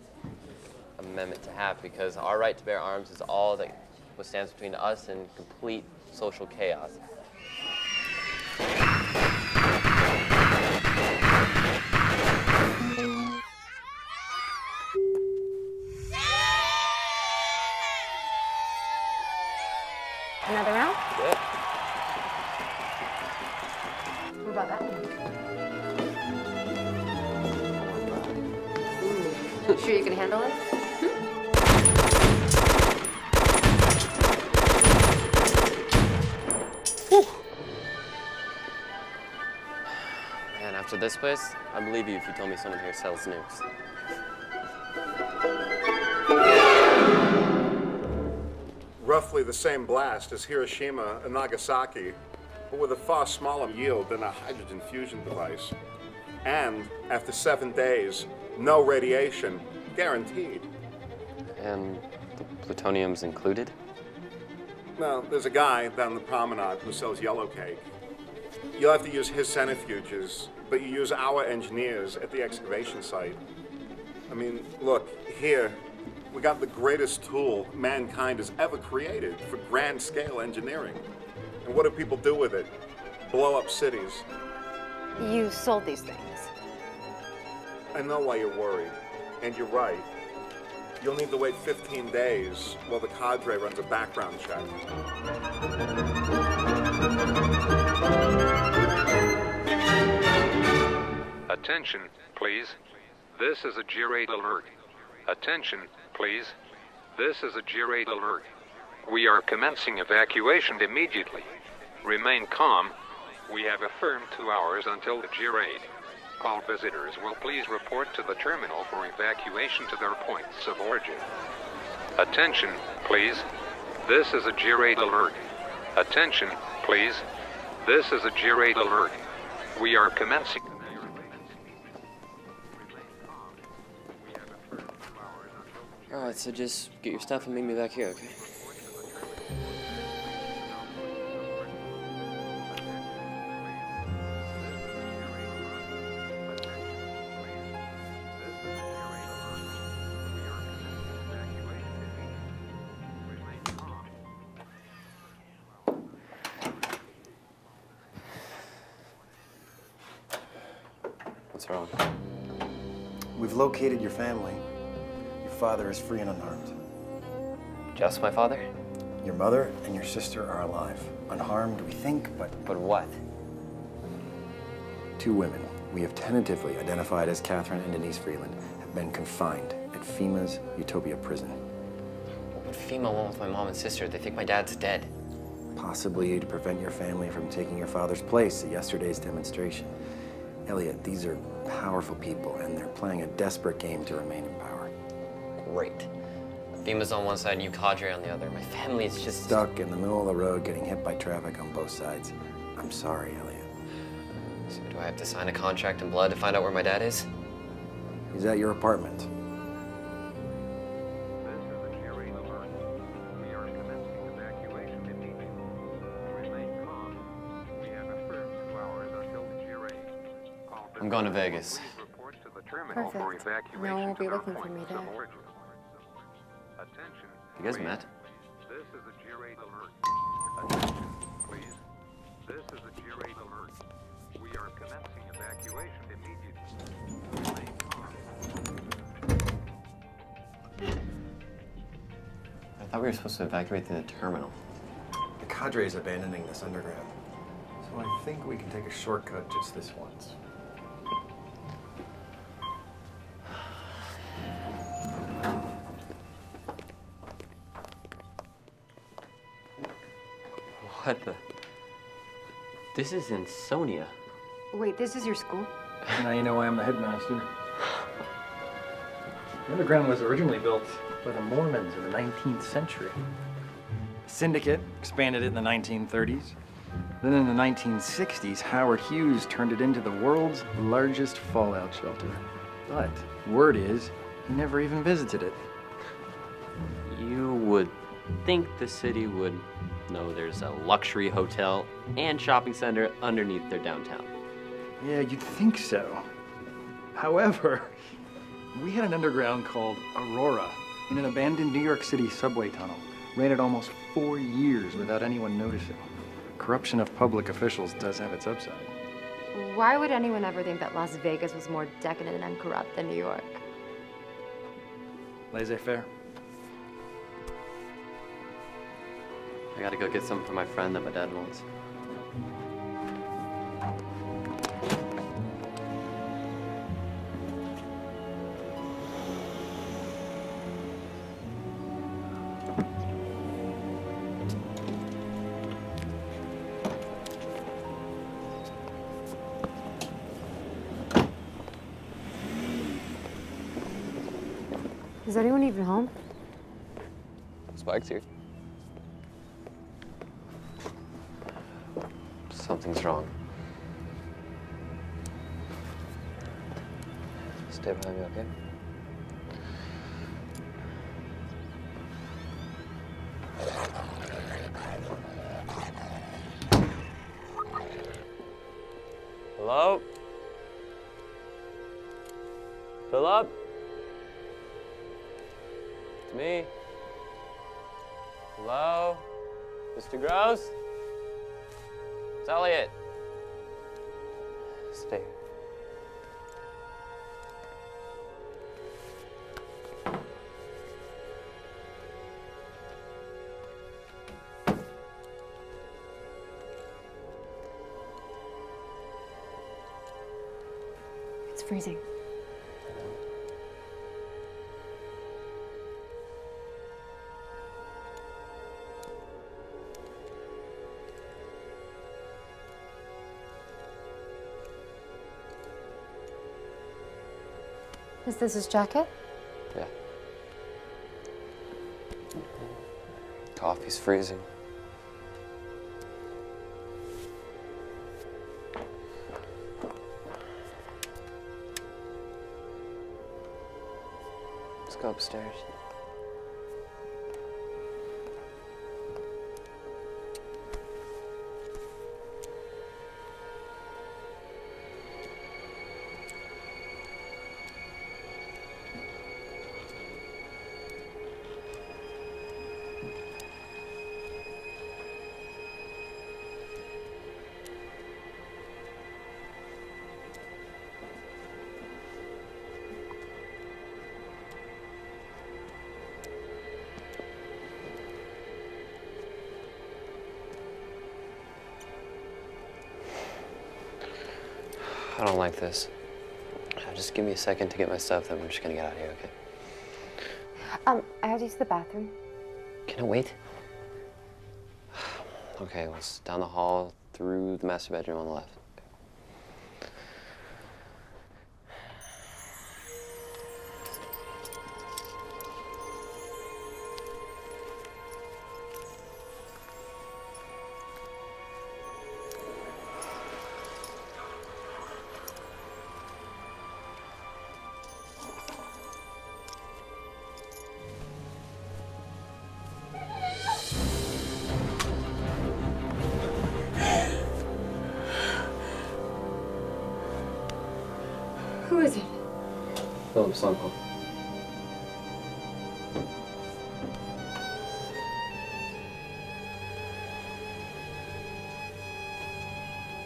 amendment to have because our right to bear arms is all that stands between us and complete social chaos. Another round? Good. What about that one? Ooh. Sure you can handle it? Man, after this place, I believe you if you told me someone here sells nukes. Roughly the same blast as Hiroshima and Nagasaki, but with a far smaller yield than a hydrogen fusion device. And after 7 days, no radiation, guaranteed. And the plutonium's included? Well, there's a guy down the promenade who sells yellow cake. You'll have to use his centrifuges, but you use our engineers at the excavation site. I mean, look, here, we got the greatest tool mankind has ever created for grand-scale engineering. And what do people do with it? Blow up cities. You sold these things. I know why you're worried, and you're right. You'll need to wait 15 days while the cadre runs a background check. Attention, please. This is a G-Raid alert. Attention, please. This is a G-Raid alert. We are commencing evacuation immediately. Remain calm. We have a firm 2 hours until the G-Raid. All visitors will please report to the terminal for evacuation to their points of origin. Attention, please. This is a G-Raid alert. Attention, please. This is a G-Raid alert. We are commencing. Alright, so just get your stuff and meet me back here, okay? What's wrong? We've located your family. Your father is free and unharmed. Just my father? Your mother and your sister are alive. Unharmed, we think, but... But what? 2 women we have tentatively identified as Catherine and Denise Freeland have been confined at FEMA's Utopia prison. What would FEMA want with my mom and sister? They think my dad's dead. Possibly to prevent your family from taking your father's place at yesterday's demonstration. Elliot, these are powerful people, and they're playing a desperate game to remain in power. Great. FEMA's on one side and you cadre on the other. My family is just... Stuck in the middle of the road, getting hit by traffic on both sides. I'm sorry, Elliot. So do I have to sign a contract in blood to find out where my dad is? He's at your apartment. I'm going to Vegas. Perfect. No one will be looking for me there. You guys met? This is a G-rate alert. Attention, please. This is a G-rate alert. We are commencing evacuation immediately. I thought we were supposed to evacuate through the terminal. The cadre is abandoning this underground. So I think we can take a shortcut just this once. What the? This is in Sonia. Wait, this is your school? Now you know why I'm the headmaster. The underground was originally built by the Mormons in the 19th century. The syndicate expanded it in the 1930s. Then in the 1960s, Howard Hughes turned it into the world's largest fallout shelter. But word is, he never even visited it. You would think the city would know there's a luxury hotel and shopping center underneath their downtown. Yeah, you'd think so. However, we had an underground called Aurora in an abandoned New York City subway tunnel. Ran it almost 4 years without anyone noticing. Corruption of public officials does have its upside. Why would anyone ever think that Las Vegas was more decadent and corrupt than New York? Laissez-faire. I gotta go get some for my friend that my dad wants. Is anyone even home? Spike's here. Something's wrong. Stay behind me, okay? Hello? Philip? It's me. Hello? Mr. Gross? It's Elliot. Stay. It's freezing. Is this his jacket? Yeah. Coffee's freezing. Let's go upstairs. I don't like this. Just give me a second to get my stuff, then we're just gonna get out of here, okay? I have to use the bathroom. Can it wait? Okay, well, it's down the hall, through the master bedroom on the left. Who is it? Philip's uncle.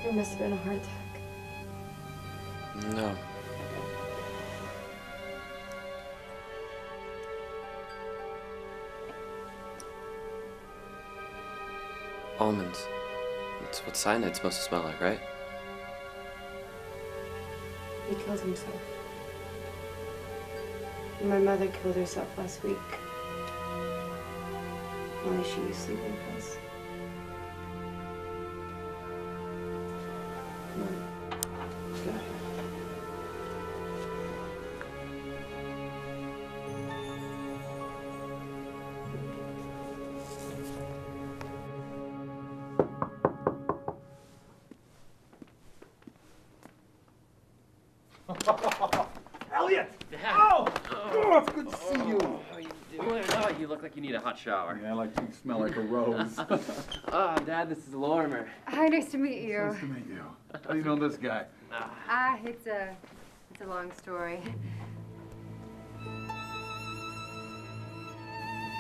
It must have been a heart attack. No. Almonds. That's what cyanide's supposed to smell like, right? He killed himself. My mother killed herself last week. Only she used sleeping pills. Come on. Get out of here. Elliot! Oh! Oh, it's good to see you. How you doing? Oh, you look like you need a hot shower. Yeah, I like you smell like a rose. Oh, Dad, this is Lorimer. Hi, nice to meet you. Nice to meet you. How do you know this guy? It's a long story.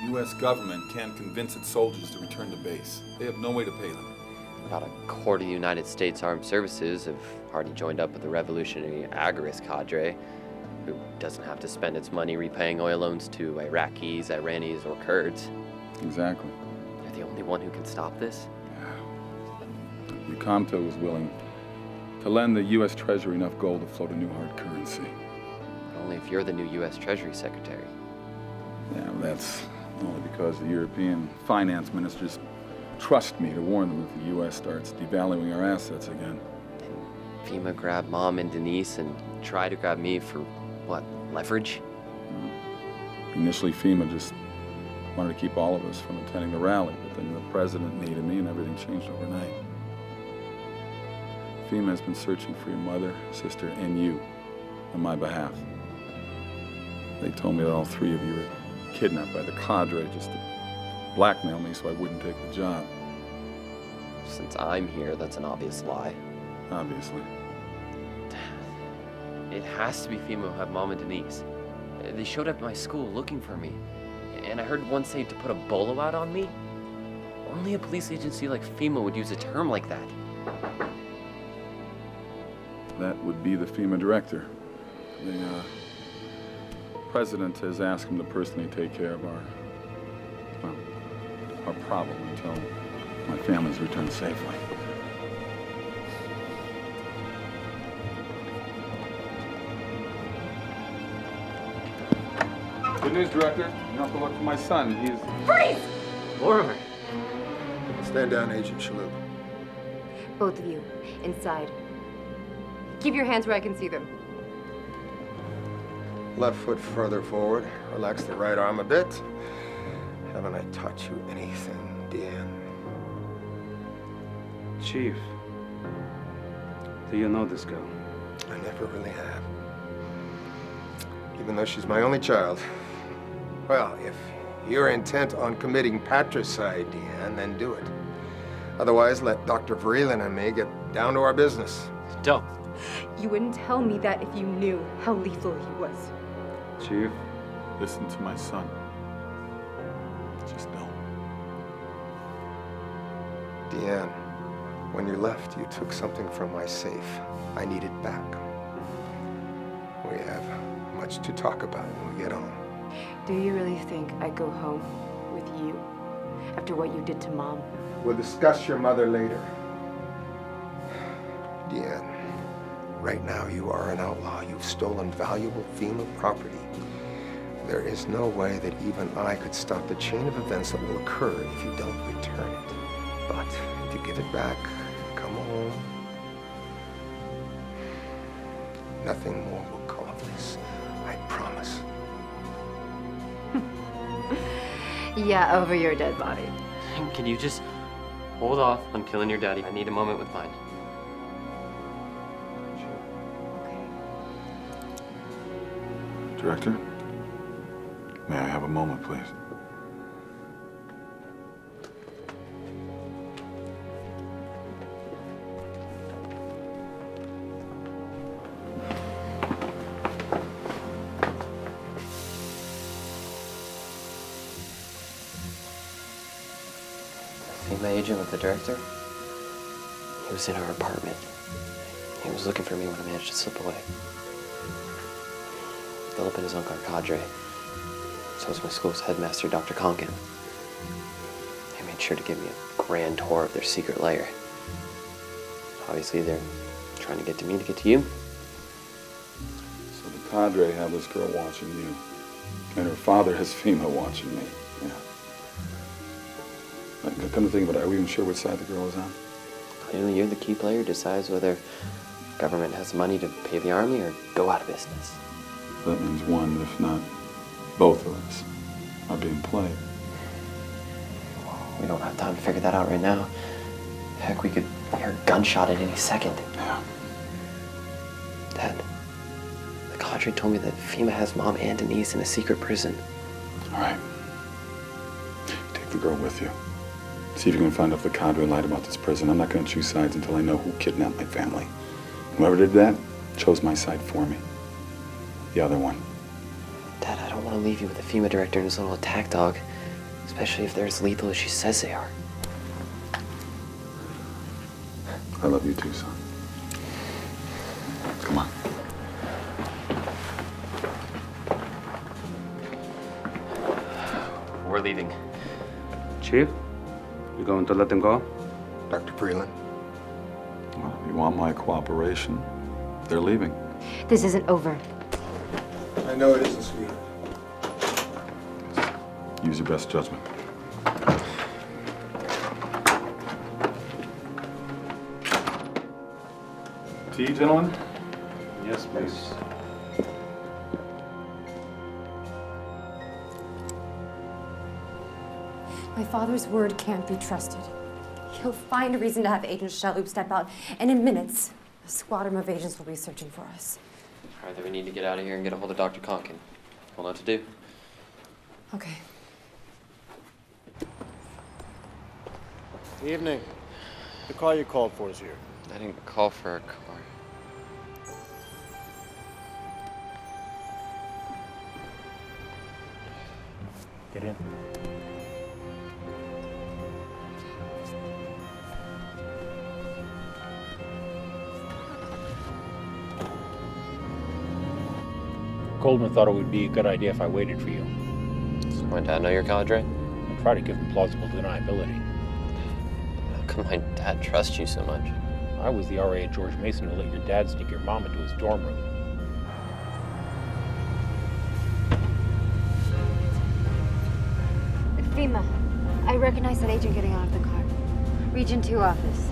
The U.S. government can't convince its soldiers to return to base. They have no way to pay them. About a quarter of the United States Armed Services have already joined up with the revolutionary Agaris cadre, who doesn't have to spend its money repaying oil loans to Iraqis, Iranis, or Kurds. Exactly. They're the only one who can stop this? The Comto was willing to lend the U.S. Treasury enough gold to float a new hard currency. But only if you're the new U.S. Treasury Secretary. Yeah, well, that's only because the European finance ministers trust me to warn them if the U.S. starts devaluing our assets again. FEMA grabbed Mom and Denise and tried to grab me for, what, leverage? Initially, FEMA just wanted to keep all of us from attending the rally, but then the president needed me and everything changed overnight. FEMA has been searching for your mother, sister, and you on my behalf. They told me that all three of you were kidnapped by the cadre just to blackmail me so I wouldn't take the job. Since I'm here, that's an obvious lie. Obviously. It has to be FEMA who have Mom and Denise. They showed up at my school looking for me. And I heard one say to put a bolo out on me. Only a police agency like FEMA would use a term like that. That would be the FEMA director. The president has asked him to personally take care of our problem until my family's returned safely. Good news, Director. You don't have to look for my son. He's... Freeze! Lorimer. Stand down, Agent Shalhoub. Both of you, inside. Keep your hands where I can see them. Left foot further forward. Relax the right arm a bit. Haven't I taught you anything, Deanne? Chief, do you know this girl? I never really have. Even though she's my only child. Well, if you're intent on committing patricide, Deanne, then do it. Otherwise, let Dr. Vreeland and me get down to our business. Don't. You wouldn't tell me that if you knew how lethal he was. Chief, listen to my son. Just don't. Deanne, when you left, you took something from my safe. I need it back. We have much to talk about when we get home. Do you really think I'd go home with you after what you did to Mom? We'll discuss your mother later. Deanne, right now you are an outlaw. You've stolen valuable FEMA property. There is no way that even I could stop the chain of events that will occur if you don't return it. But if you give it back, come home, nothing more will come of this. I promise. Yeah, over your dead body. Can you just hold off on killing your daddy? I need a moment with mine. Director, may I have a moment, please? agent with the director? He was in our apartment. He was looking for me when I managed to slip away. Philip and his uncle are cadre. So was my school's headmaster, Dr. Conkin. They made sure to give me a grand tour of their secret lair. Obviously, they're trying to get to me to get to you. So the cadre had this girl watching you. And her father has FEMA watching me. Yeah. Come to think of it, are we even sure which side the girl is on? Clearly, you're the key player who decides whether government has money to pay the army or go out of business. That means one, if not both of us, are being played. We don't have time to figure that out right now. Heck, we could hear a gunshot at any second. Yeah. Dad, the cadre told me that FEMA has Mom and Denise in a secret prison. All right. Take the girl with you. See if you can find out if the cadre lied about this prison. I'm not going to choose sides until I know who kidnapped my family. Whoever did that chose my side for me. The other one. Dad, I don't want to leave you with the FEMA director and his little attack dog, especially if they're as lethal as she says they are. I love you too, son. Come on. We're leaving. Chief, you going to let them go? Dr. Freeland? Well, if you want my cooperation, they're leaving. This isn't over. I know it isn't, sweetie. Use your best judgment. Tea, gentlemen? Yes, please. My father's word can't be trusted. He'll find a reason to have Agent Shalhoub step out, and in minutes, a squadron of agents will be searching for us. All right, then we need to get out of here and get a hold of Dr. Conkin. We'll know what to do. Okay. Evening. The car you called for is here. I didn't call for a car. Get in. Coleman thought it would be a good idea if I waited for you. Does my dad know your cadre? I try to give him plausible deniability. How come my dad trusts you so much? I was the RA at George Mason who let your dad sneak your mom into his dorm room. FEMA, I recognize that agent getting out of the car. Region 2 office.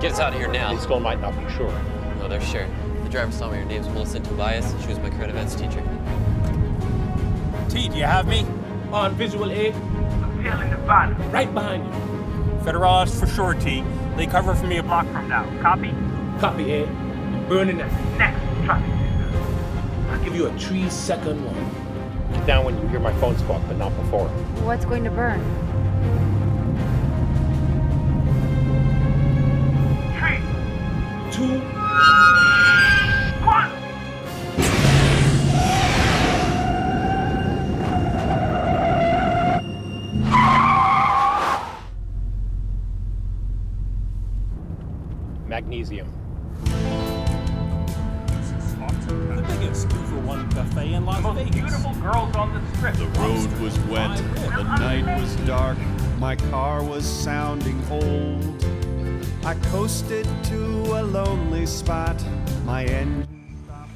Get us out of here now. They still might not be sure. No, they're sure. The driver saw me. Her name's Melissa Tobias. She was my current events teacher. T, do you have me? On visual aid? I'm feeling the van. Right behind you. Federalists for sure, T. They cover for me a block from now. Copy? Copy, A. Burning that. Next traffic signal. I'll give you a 3-second warning. Get down when you hear my phone squawk, but not before. What's going to burn? 3, 2, 1. Magnesium. The biggest for one buffet in Las Vegas. Beautiful girls on the strip. The road was wet, the night was dark, my car was sounding old. I coasted to a lonely spot, my engine stopped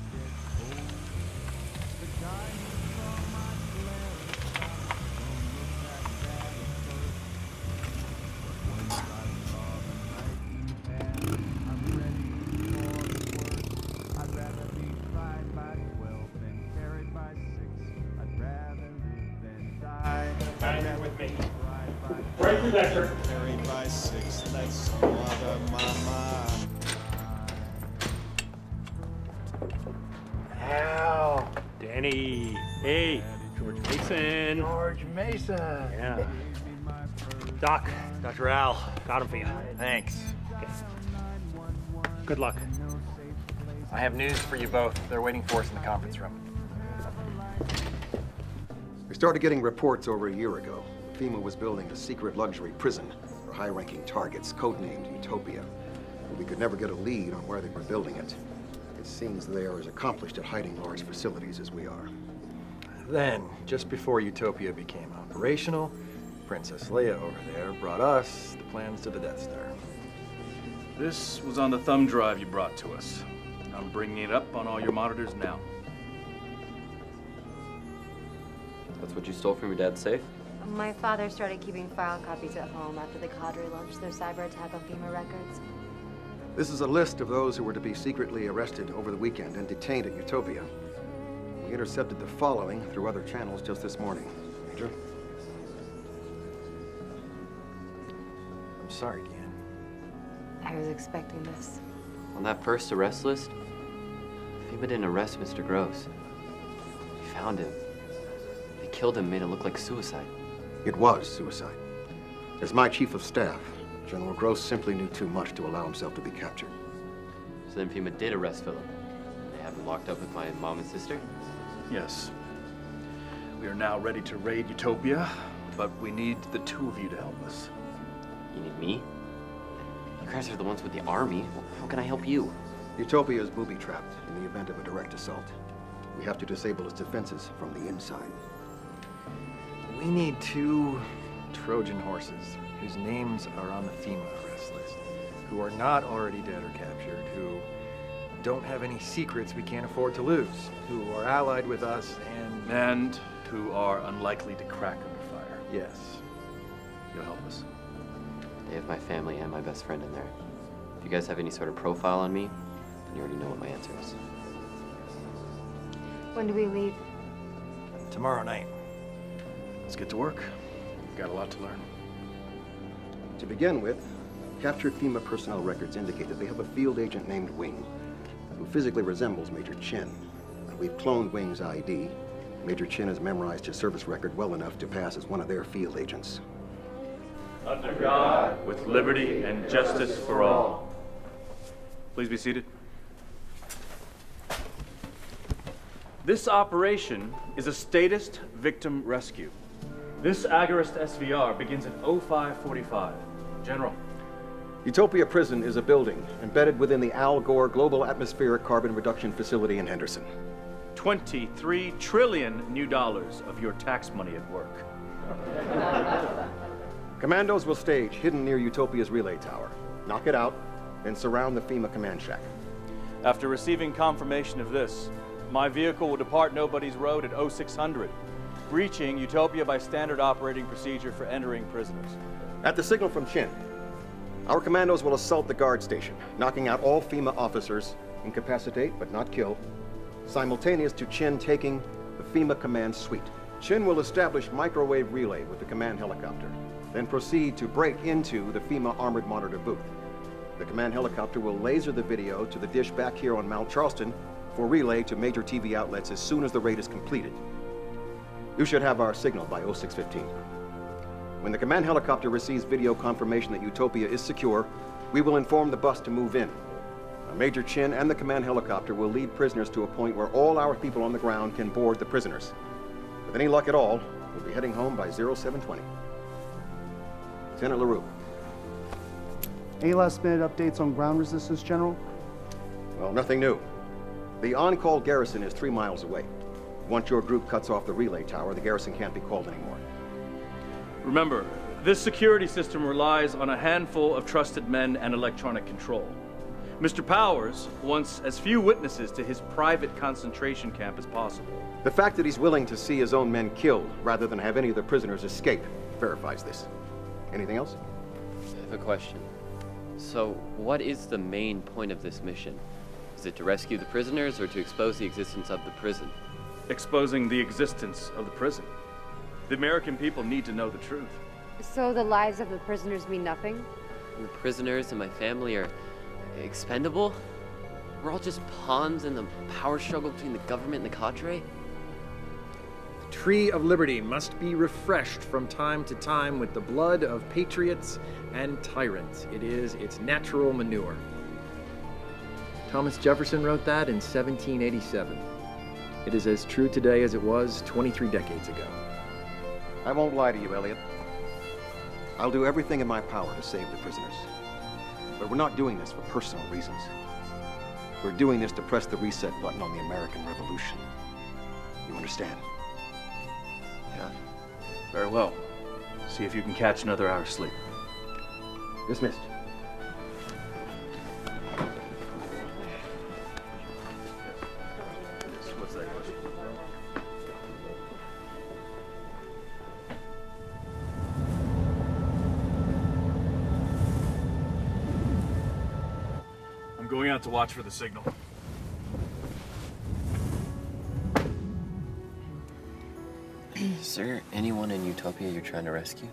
with me. Right through that turn. Carried by 6, that's some other mama. Ow. Danny. Hey, George Mason. George Mason. Yeah. Doc, Dr. Al, got him for you. Thanks. Okay. Good luck. I have news for you both. They're waiting for us in the conference room. started getting reports over a year ago. FEMA was building a secret luxury prison for high-ranking targets, codenamed Utopia. But we could never get a lead on where they were building it. It seems they are as accomplished at hiding large facilities as we are. Then, just before Utopia became operational, Princess Leia over there brought us the plans to the Death Star. This was on the thumb drive you brought to us. I'm bringing it up on all your monitors now. That's what you stole from your dad's safe? My father started keeping file copies at home after the cadre launched their cyber attack on FEMA records. This is a list of those who were to be secretly arrested over the weekend and detained at Utopia. We intercepted the following through other channels just this morning. Major? I'm sorry, Deanne. I was expecting this. On that first arrest list, FEMA didn't arrest Mr. Gross. They found him. They killed him, made it look like suicide. It was suicide. As my chief of staff, General Gross simply knew too much to allow himself to be captured. So then FEMA did arrest Philip. They have him locked up with my mom and sister? Yes. We are now ready to raid Utopia, but we need the two of you to help us. You need me? You guys are the ones with the army. How can I help you? Utopia is booby-trapped in the event of a direct assault. We have to disable its defenses from the inside. We need 2 Trojan horses whose names are on the FEMA arrest list, who are not already dead or captured, who don't have any secrets we can't afford to lose, who are allied with us and who are unlikely to crack under fire. Yes. You'll help us. They have my family and my best friend in there. If you guys have any sort of profile on me, then you already know what my answer is. When do we leave? Tomorrow night. Let's get to work. We've got a lot to learn. To begin with, captured FEMA personnel records indicate that they have a field agent named Wang, who physically resembles Major Chen. We've cloned Wang's ID. Major Chen has memorized his service record well enough to pass as one of their field agents. Under God, with liberty and justice for all. Please be seated. This operation is a statist victim rescue. This Agorist SVR begins at 0545. General. Utopia Prison is a building embedded within the Al Gore Global Atmospheric Carbon Reduction Facility in Henderson. 23 trillion new dollars of your tax money at work. Commandos will stage hidden near Utopia's relay tower, knock it out, and surround the FEMA command shack. After receiving confirmation of this, my vehicle will depart Nobody's Road at 0600, breaching Utopia by standard operating procedure for entering prisoners. At the signal from Chin, our commandos will assault the guard station, knocking out all FEMA officers, incapacitate but not kill, simultaneous to Chin taking the FEMA command suite. Chin will establish microwave relay with the command helicopter, then proceed to break into the FEMA armored monitor booth. The command helicopter will laser the video to the dish back here on Mount Charleston for relay to major TV outlets as soon as the raid is completed. You should have our signal by 0615. When the command helicopter receives video confirmation that Utopia is secure, we will inform the bus to move in. Major Chin and the command helicopter will lead prisoners to a point where all our people on the ground can board the prisoners. With any luck at all, we'll be heading home by 0720. Lieutenant LaRue. Any last-minute updates on ground resistance, General? Well, nothing new. The on-call garrison is 3 miles away. Once your group cuts off the relay tower, the garrison can't be called anymore. Remember, this security system relies on a handful of trusted men and electronic control. Mr. Powers wants as few witnesses to his private concentration camp as possible. The fact that he's willing to see his own men killed rather than have any of the prisoners escape verifies this. Anything else? I have a question. So, what is the main point of this mission? Is it to rescue the prisoners or to expose the existence of the prison? Exposing the existence of the prison. The American people need to know the truth. So the lives of the prisoners mean nothing? The prisoners and my family are expendable? We're all just pawns in the power struggle between the government and the cadre? The Tree of Liberty must be refreshed from time to time with the blood of patriots and tyrants. It is its natural manure. Thomas Jefferson wrote that in 1787. It is as true today as it was 23 decades ago. I won't lie to you, Elliot. I'll do everything in my power to save the prisoners. But we're not doing this for personal reasons. We're doing this to press the reset button on the American Revolution. You understand? Yeah. Very well. See if you can catch another hour's sleep. Dismissed. What's that question? I'm going out to watch for the signal. Is there anyone in Utopia you're trying to rescue?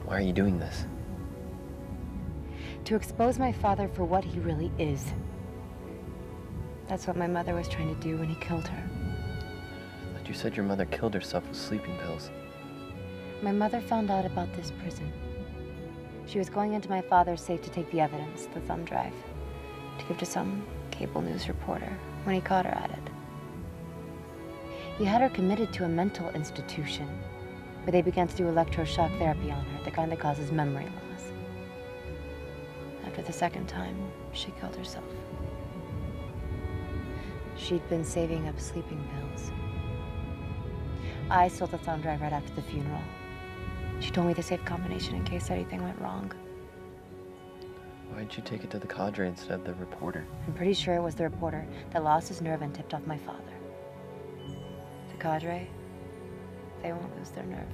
Why are you doing this? To expose my father for what he really is. That's what my mother was trying to do when he killed her. I thought you said your mother killed herself with sleeping pills. My mother found out about this prison. She was going into my father's safe to take the evidence, the thumb drive, to give to some cable news reporter when he caught her at it. He had her committed to a mental institution where they began to do electroshock therapy on her, the kind that causes memory loss. After the second time, she killed herself. She'd been saving up sleeping pills. I stole the thumb drive right after the funeral. She told me the safe combination in case anything went wrong. Why'd you take it to the cadre instead of the reporter? I'm pretty sure it was the reporter that lost his nerve and tipped off my father. The cadre, they won't lose their nerve.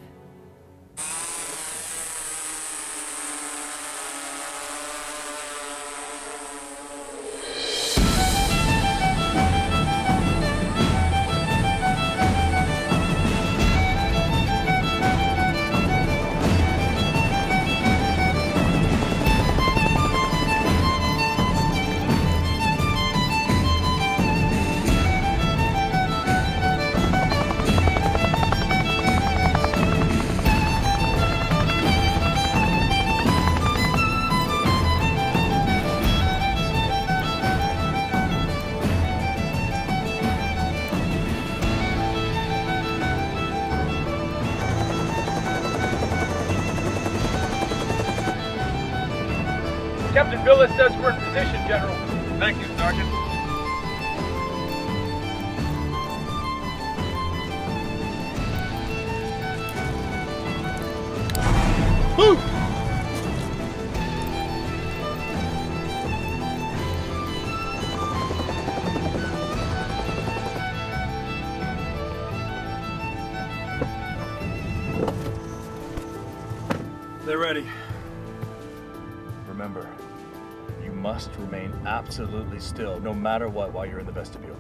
Captain Billis says we're in position, General. Thank you, Sergeant. Move! They're ready. Remember, you must remain absolutely still, no matter what, while you're in the vestibule.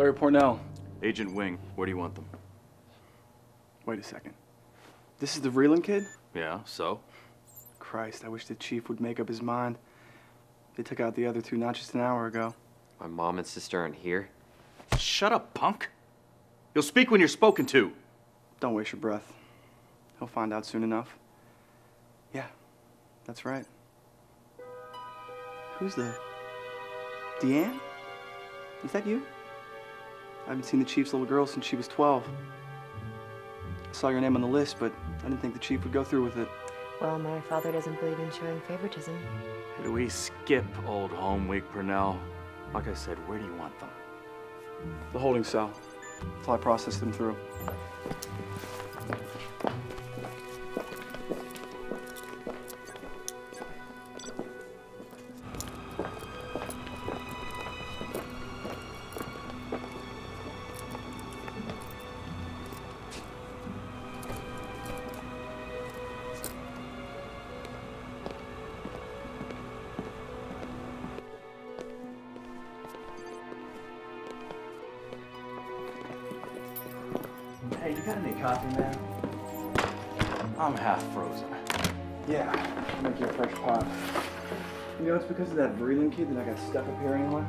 Larry Pornell, Agent Wing. Where do you want them? Wait a second. This is the Vreeland kid? Yeah, so? Christ, I wish the chief would make up his mind. They took out the other two not just an hour ago. My mom and sister aren't here. Shut up, punk. You'll speak when you're spoken to. Don't waste your breath. He'll find out soon enough. Yeah, that's right. Who's the... Deanne? Is that you? I haven't seen the chief's little girl since she was 12. I saw your name on the list, but I didn't think the chief would go through with it. Well, my father doesn't believe in showing favoritism. Hey, we skip old home week, Purnell. Like I said, where do you want them? The holding cell. Until I process them through. Hey, you got any coffee, man? I'm half frozen. Yeah, I'll make you a fresh pot. You know, it's because of that Vreeland kid that I got stuck up here anyway.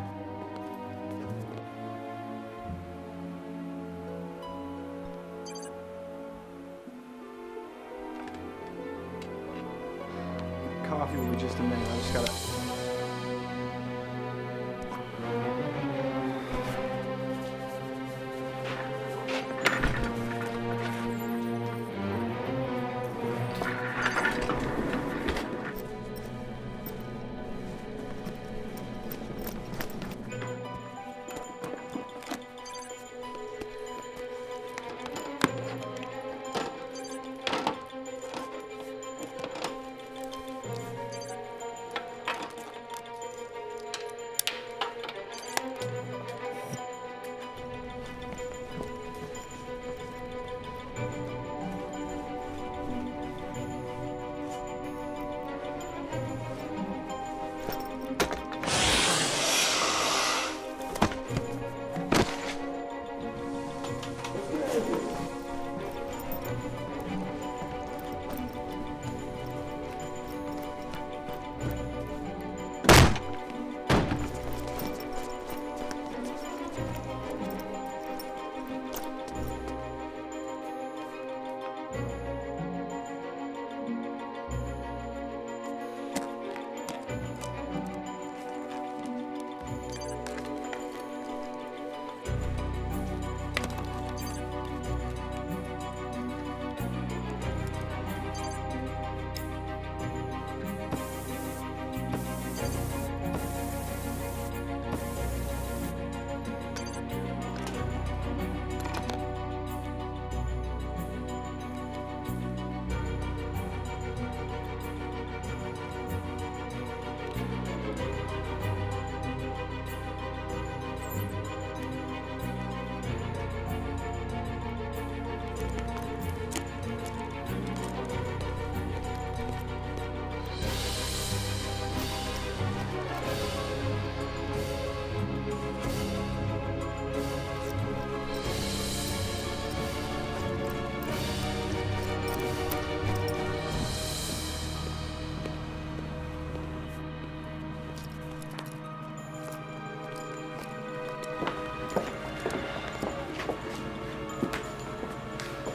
Coffee will be just a minute. I just gotta...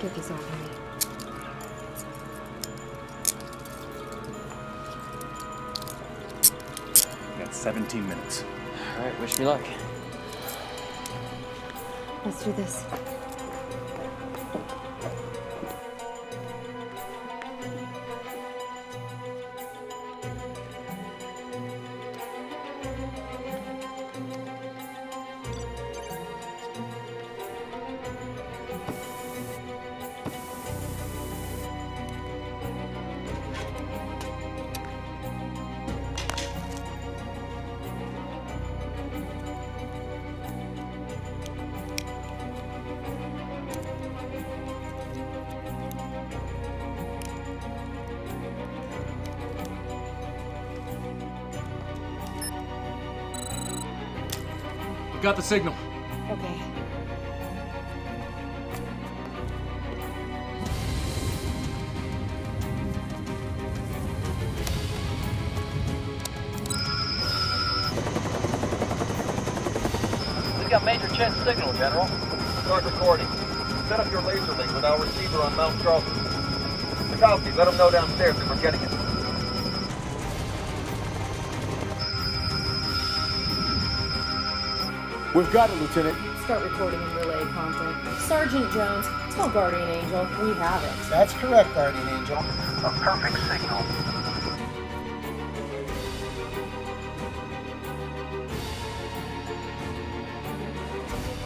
Get this all ready. Got 17 minutes. All right, wish me luck. Let's do this. Got the signal. Okay. We got Major Chen's signal, General. Start recording. Set up your laser link with our receiver on Mount Charleston. Copy. Let them know downstairs that we're getting it. We've got it, Lieutenant. Start recording and relay content. Sergeant Jones, tell Guardian Angel we have it. That's correct, Guardian Angel. A perfect signal.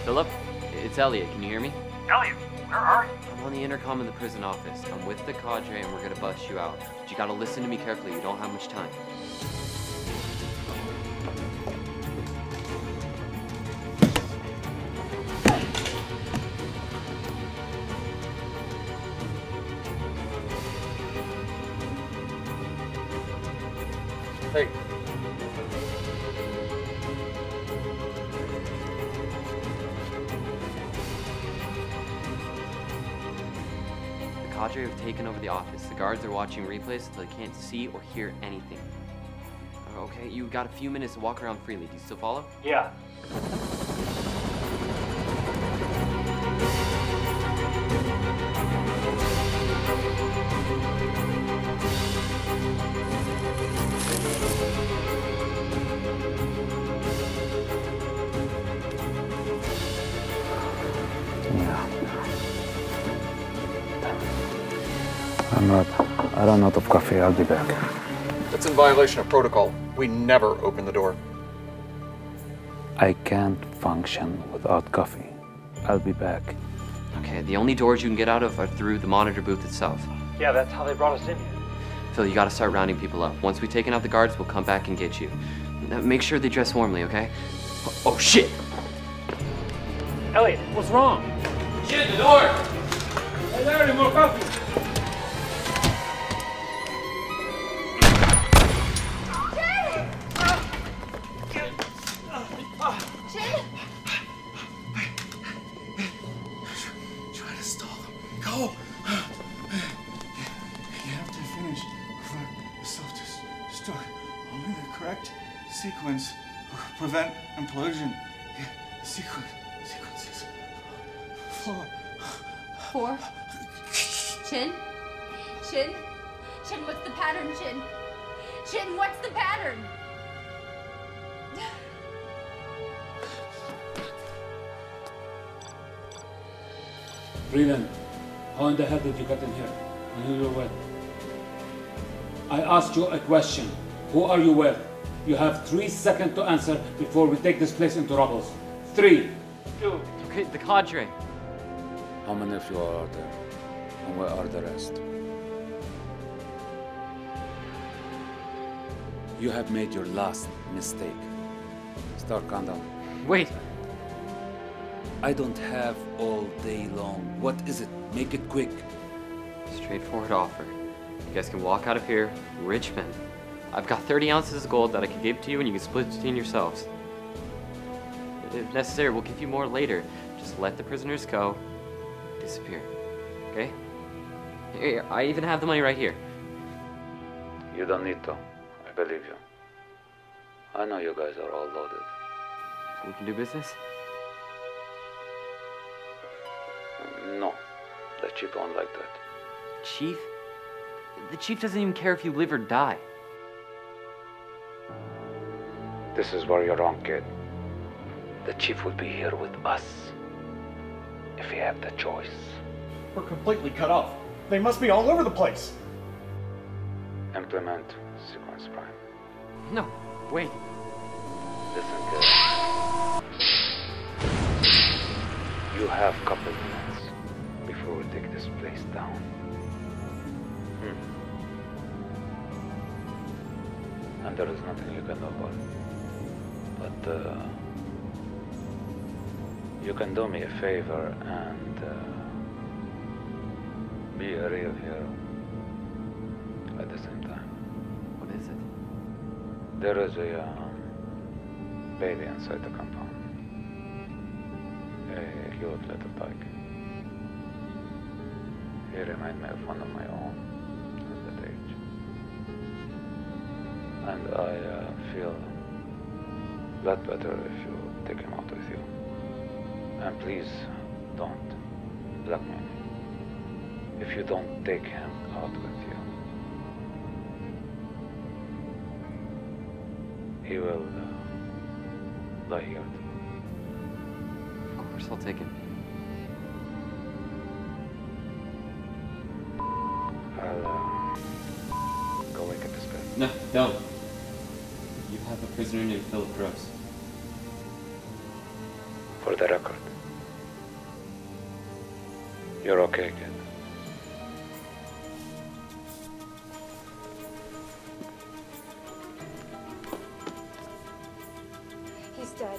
Philip, it's Elliot. Can you hear me? Elliot, where are you? I'm on the intercom in the prison office. I'm with the cadre and we're gonna bust you out. But you gotta listen to me carefully. We don't have much time. Hey. The cadre have taken over the office. The guards are watching replays so they can't see or hear anything. Okay, you got a few minutes to walk around freely. Do you still follow? Yeah. I run out of coffee. I'll be back. That's in violation of protocol. We never open the door. I can't function without coffee. I'll be back. Okay, the only doors you can get out of are through the monitor booth itself. Yeah, that's how they brought us in here. Phil, you gotta start rounding people up. Once we've taken out the guards, we'll come back and get you. Now, make sure they dress warmly, okay? Oh, shit! Elliot, what's wrong? Shit, the door! Hey, Larry, more coffee! Sequence. Prevent implosion. Sequences. 4. 4. Chin? Chin? Chin, what's the pattern, Chin? Chin, what's the pattern? Breathe in. How in the hell did you get in here? And who you're with? I asked you a question. Who are you with? You have 3 seconds to answer before we take this place into rubble. 3. 2. Okay, the cadre. How many of you are out there? And where are the rest? You have made your last mistake. Start countdown. Wait. I don't have all day long. What is it? Make it quick. Straightforward offer. You guys can walk out of here rich men. I've got 30 ounces of gold that I can give to you and you can split between yourselves. If necessary, we'll give you more later. Just let the prisoners go. Disappear. Okay? Here, I even have the money right here. You don't need to. I believe you. I know you guys are all loaded. So we can do business? No. The chief won't like that. Chief? The chief doesn't even care if you live or die. This is where you're wrong, kid. The chief will be here with us. If we have the choice. We're completely cut off. They must be all over the place. Implement sequence prime. No, wait. Listen, kid. You have a couple minutes before we take this place down. And there is nothing you can do about it. But you can do me a favor and be a real hero at the same time. What is it? There is a baby inside the compound. A cute little tyke. He reminds me of one of my own at that age. And I feel a lot better if you take him out with you. And please, don't blackmail me. If you don't take him out with you, he will die here. Of course I'll take him. I'll go wake up his bed. No, don't. You have a prisoner named Philip Gross. For the record, you're okay, kid. He's dead.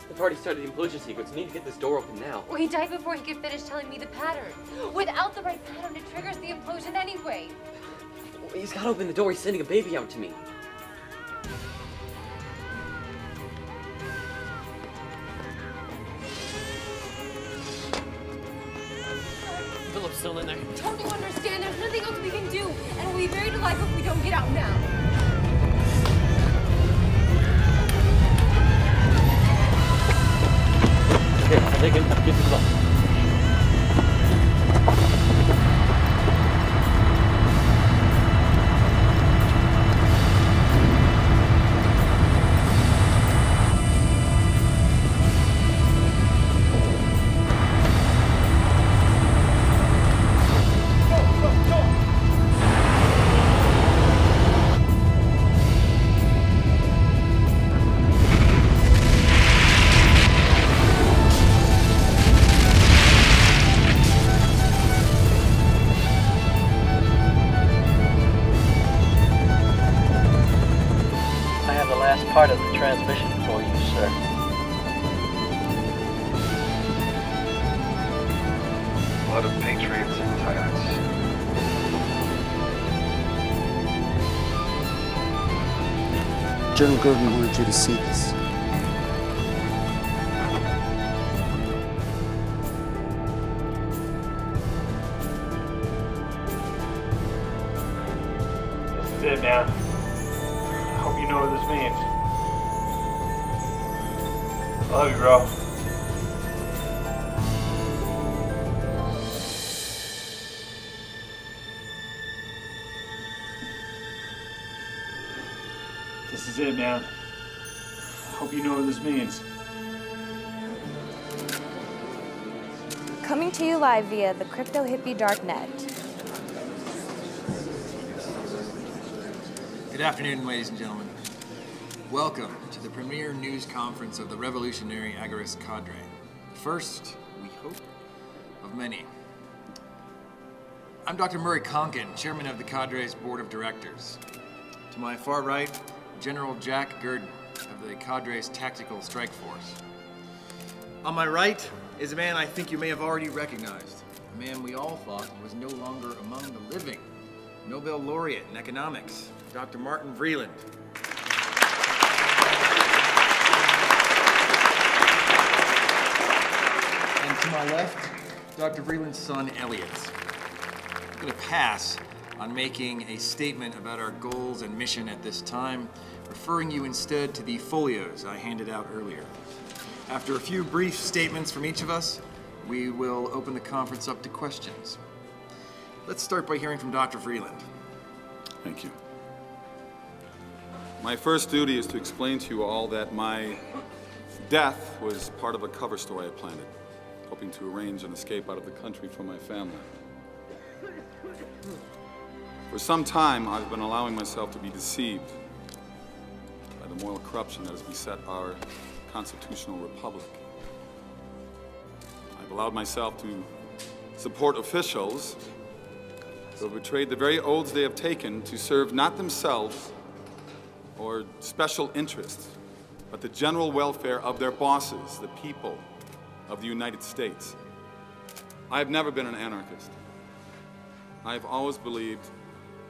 The party started the implosion sequence. We need to get this door open now. Well, he died before he could finish telling me the pattern. Without the right pattern, it triggers the implosion anyway. He's got to open the door. He's sending a baby out to me. Philip's still in there. Don't you understand? There's nothing else we can do. And we'll be buried alive if we don't get out now. Here, I'll take him. Get to the bus. Part of the transmission for you, sir. Blood of patriots and tyrants. General Gordon wanted you to see this. This is it, man. Hope you know what this means. I love you, bro. This is it, man. Hope you know what this means. Coming to you live via the Crypto Hippie Darknet. Good afternoon, ladies and gentlemen. Welcome to the premier news conference of the Revolutionary Agorist Cadre. First, we hope, of many. I'm Dr. Murray Conkin, chairman of the Cadre's board of directors. To my far right, General Jack Gurdon of the Cadre's Tactical Strike Force. On my right is a man I think you may have already recognized. A man we all thought was no longer among the living. Nobel laureate in economics, Dr. Martin Vreeland. And to my left, Dr. Vreeland's son, Elliot. I'm going to pass on making a statement about our goals and mission at this time, referring you instead to the folios I handed out earlier. After a few brief statements from each of us, we will open the conference up to questions. Let's start by hearing from Dr. Vreeland. Thank you. My first duty is to explain to you all that my death was part of a cover story I planned, hoping to arrange an escape out of the country for my family. For some time, I've been allowing myself to be deceived by the moral corruption that has beset our constitutional republic. I've allowed myself to support officials who have betrayed the very oaths they have taken to serve not themselves or special interests, but the general welfare of their bosses, the people of the United States. I've never been an anarchist. I've always believed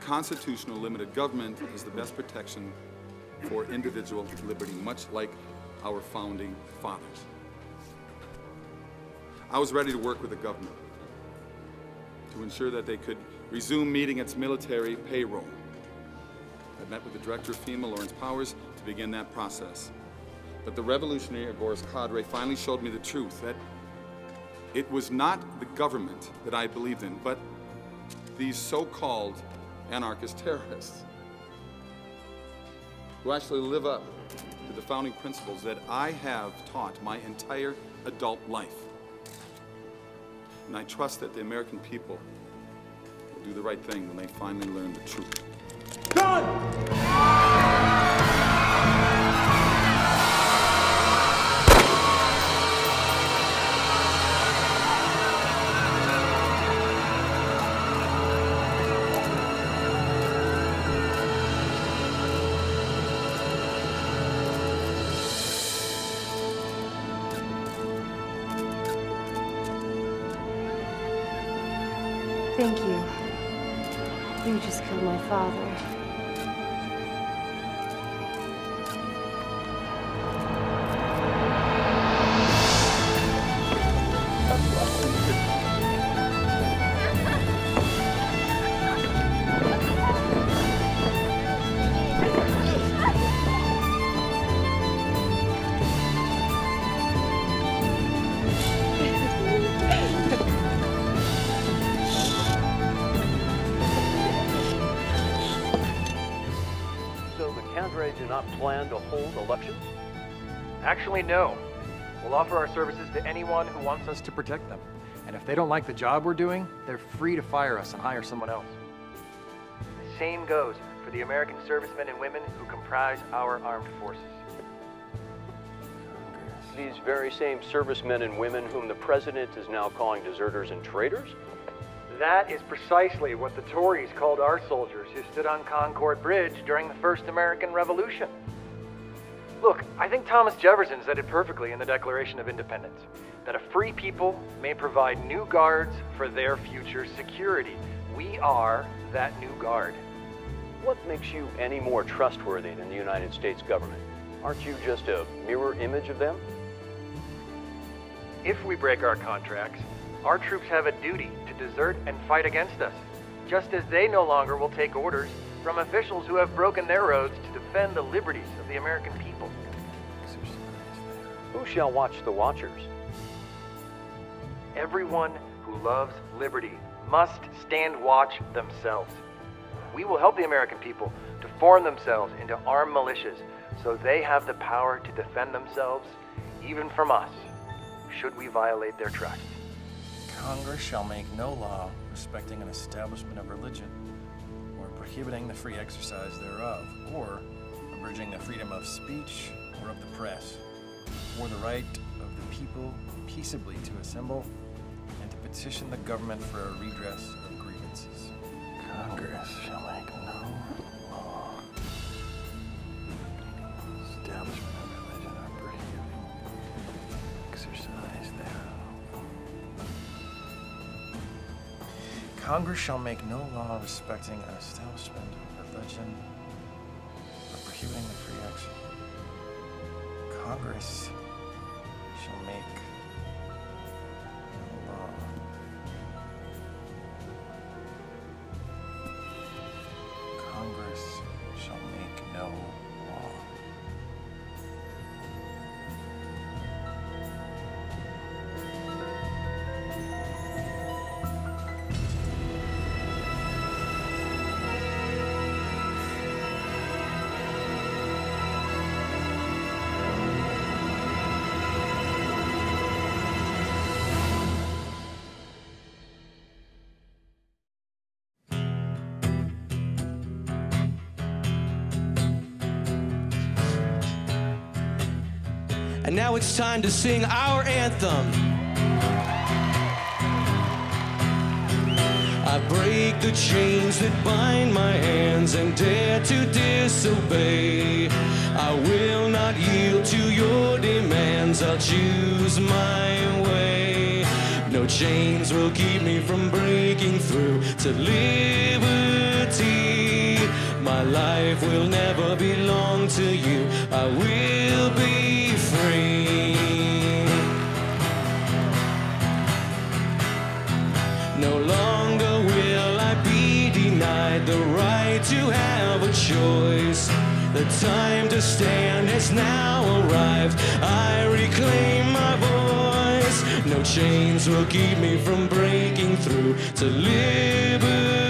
constitutional limited government is the best protection for individual liberty, much like our founding fathers. I was ready to work with the government to ensure that they could resume meeting its military payroll. I met with the director of FEMA, Lawrence Powers, to begin that process. But the revolutionary Agorist cadre finally showed me the truth, that it was not the government that I believed in, but these so-called anarchist terrorists who actually live up to the founding principles that I have taught my entire adult life. And I trust that the American people will do the right thing when they finally learn the truth. Thank you. You just killed my father. Do not plan to hold elections? Actually, no. We'll offer our services to anyone who wants us to protect them. And if they don't like the job we're doing, they're free to fire us and hire someone else. The same goes for the American servicemen and women who comprise our armed forces. These very same servicemen and women whom the president is now calling deserters and traitors? That is precisely what the Tories called our soldiers who stood on Concord Bridge during the First American Revolution. Look, I think Thomas Jefferson said it perfectly in the Declaration of Independence, that a free people may provide new guards for their future security. We are that new guard. What makes you any more trustworthy than the United States government? Aren't you just a mirror image of them? If we break our contracts, our troops have a duty to desert and fight against us, just as they no longer will take orders from officials who have broken their oaths to defend the liberties of the American people. Who shall watch the watchers? Everyone who loves liberty must stand watch themselves. We will help the American people to form themselves into armed militias so they have the power to defend themselves, even from us, should we violate their trust. Congress shall make no law respecting an establishment of religion, or prohibiting the free exercise thereof, or abridging the freedom of speech or of the press, or the right of the people peaceably to assemble and to petition the government for a redress of grievances. Congress shall make no law establishment of religion or prohibiting exercise thereof. Congress shall make no law respecting an establishment of religion or prohibiting the free action. Congress shall make no law. Congress shall make no law. And now it's time to sing our anthem. I break the chains that bind my hands and dare to disobey. I will not yield to your demands, I'll choose my way. No chains will keep me from breaking through to liberty. My life will never belong to you, I will be free. No longer will I be denied the right to have a choice. The time to stand has now arrived. I reclaim my voice. No chains will keep me from breaking through to liberty.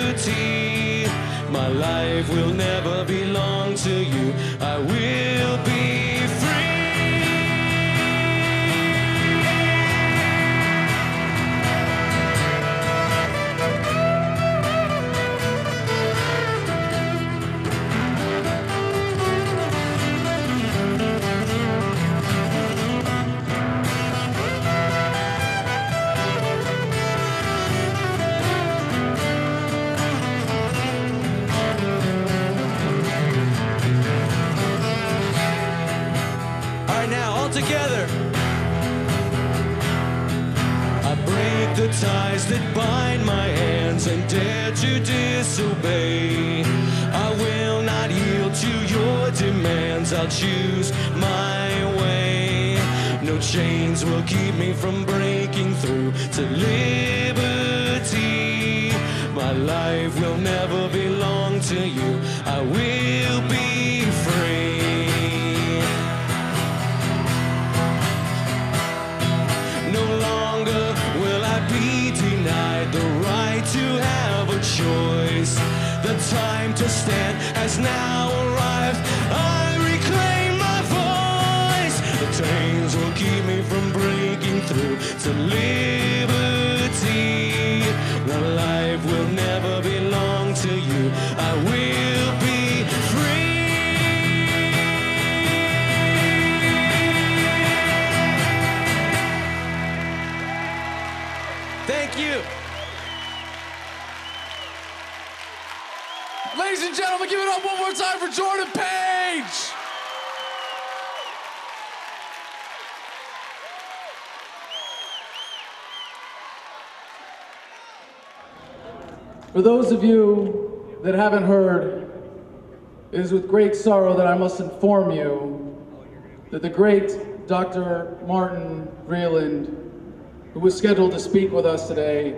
My life will never belong to you. I will be free. Together, I break the ties that bind my hands and dare to disobey. I will not yield to your demands. I'll choose my way. No chains will keep me from breaking through to liberty. My life will never belong to you. I will be free. The right to have a choice. The time to stand has now arrived. I reclaim my voice. The chains will keep me from breaking through to liberty. The life will never belong to you. I will be free. Thank you. Ladies and gentlemen, give it up one more time for Jordan Page! For those of you that haven't heard, it is with great sorrow that I must inform you that the great Dr. Martin Vreeland, who was scheduled to speak with us today,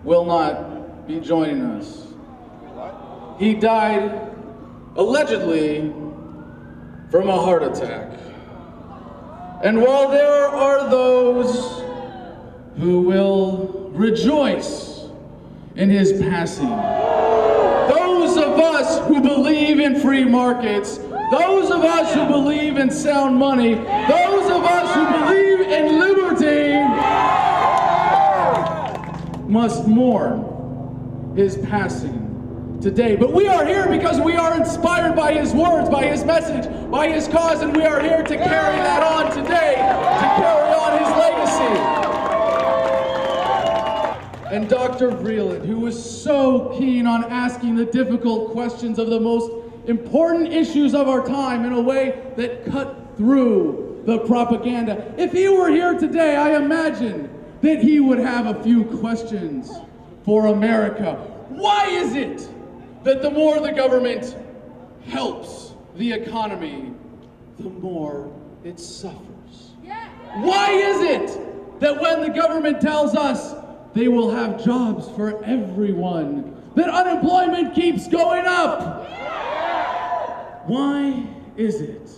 will not be joining us. He died, allegedly, from a heart attack. And while there are those who will rejoice in his passing, those of us who believe in free markets, those of us who believe in sound money, those of us who believe in liberty, must mourn his passing today. But we are here because we are inspired by his words, by his message, by his cause, and we are here to carry that on today, to carry on his legacy. And Dr. Vreeland, who was so keen on asking the difficult questions of the most important issues of our time in a way that cut through the propaganda. If he were here today, I imagine that he would have a few questions for America. Why is it that the more the government helps the economy, the more it suffers? Yeah. Why is it that when the government tells us they will have jobs for everyone, that unemployment keeps going up? Yeah. Why is it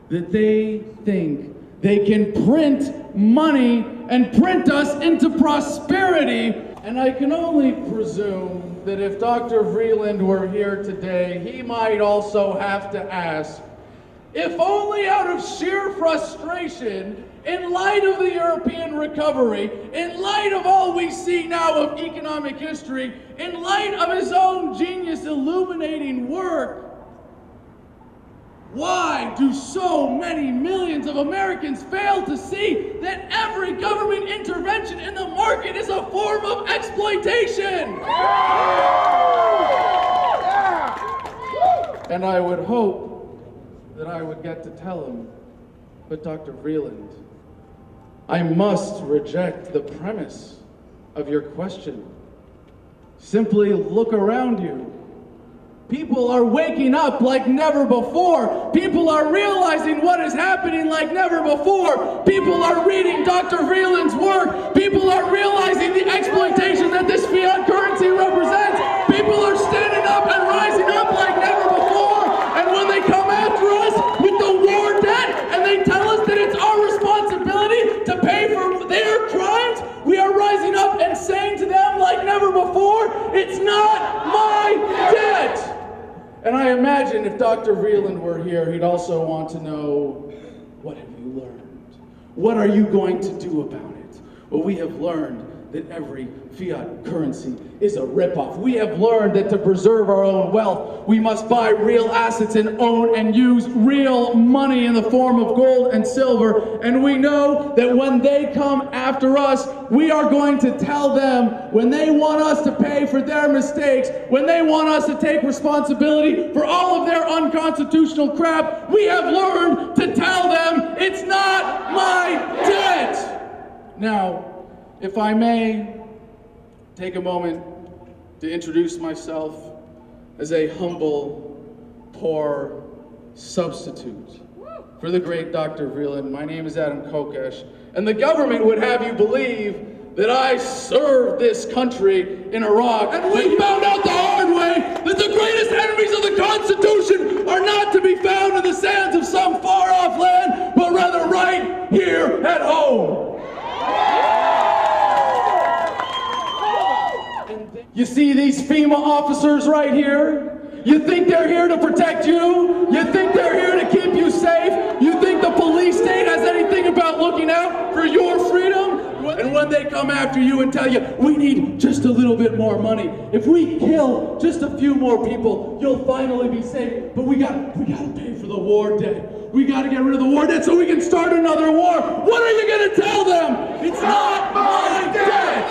that they think they can print money and print us into prosperity? And I can only presume that if Dr. Vreeland were here today, he might also have to ask, if only out of sheer frustration, in light of the European recovery, in light of all we see now of economic history, in light of his own genius illuminating work, why do so many millions of Americans fail to see that every government intervention in the market is a form of exploitation? And I would hope that I would get to tell him, but Dr. Vreeland, I must reject the premise of your question. Simply look around you. People are waking up like never before. People are realizing what is happening like never before. People are reading Dr. Vreeland's work. People are realizing the exploitation that this fiat currency represents. People are standing up and rising up like never before. And when they come out, And I imagine if Dr. Vreeland were here, he'd also want to know, what have you learned? What are you going to do about it? Well, we have learned that every fiat currency is a ripoff. We have learned that to preserve our own wealth, we must buy real assets and own and use real money in the form of gold and silver. And we know that when they come after us, we are going to tell them when they want us to pay for their mistakes, when they want us to take responsibility for all of their unconstitutional crap, we have learned to tell them it's not my debt. Now, if I may take a moment to introduce myself as a humble, poor substitute for the great Dr. Vreeland. My name is Adam Kokesh, and the government would have you believe that I served this country in Iraq. And we found out the hard way that the greatest enemies of the Constitution are not to be found in the sands of some far-off land, but rather right here at home. You see these FEMA officers right here? You think they're here to protect you? You think they're here to keep you safe? You think the police state has anything about looking out for your freedom? And when they come after you and tell you, we need just a little bit more money, if we kill just a few more people, you'll finally be safe. But we gotta pay for the war debt. We gotta get rid of the war debt so we can start another war. What are you gonna tell them? It's not my debt!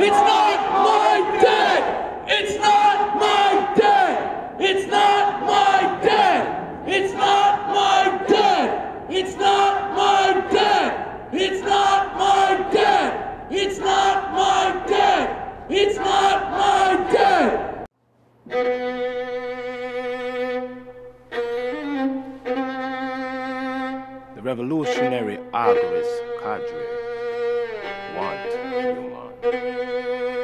It's not my debt! It's not my debt! It's not my debt! It's not my debt! It's not my debt! It's not my debt! It's not my debt! It's not my debt! The revolutionary Agris cadre want you, man.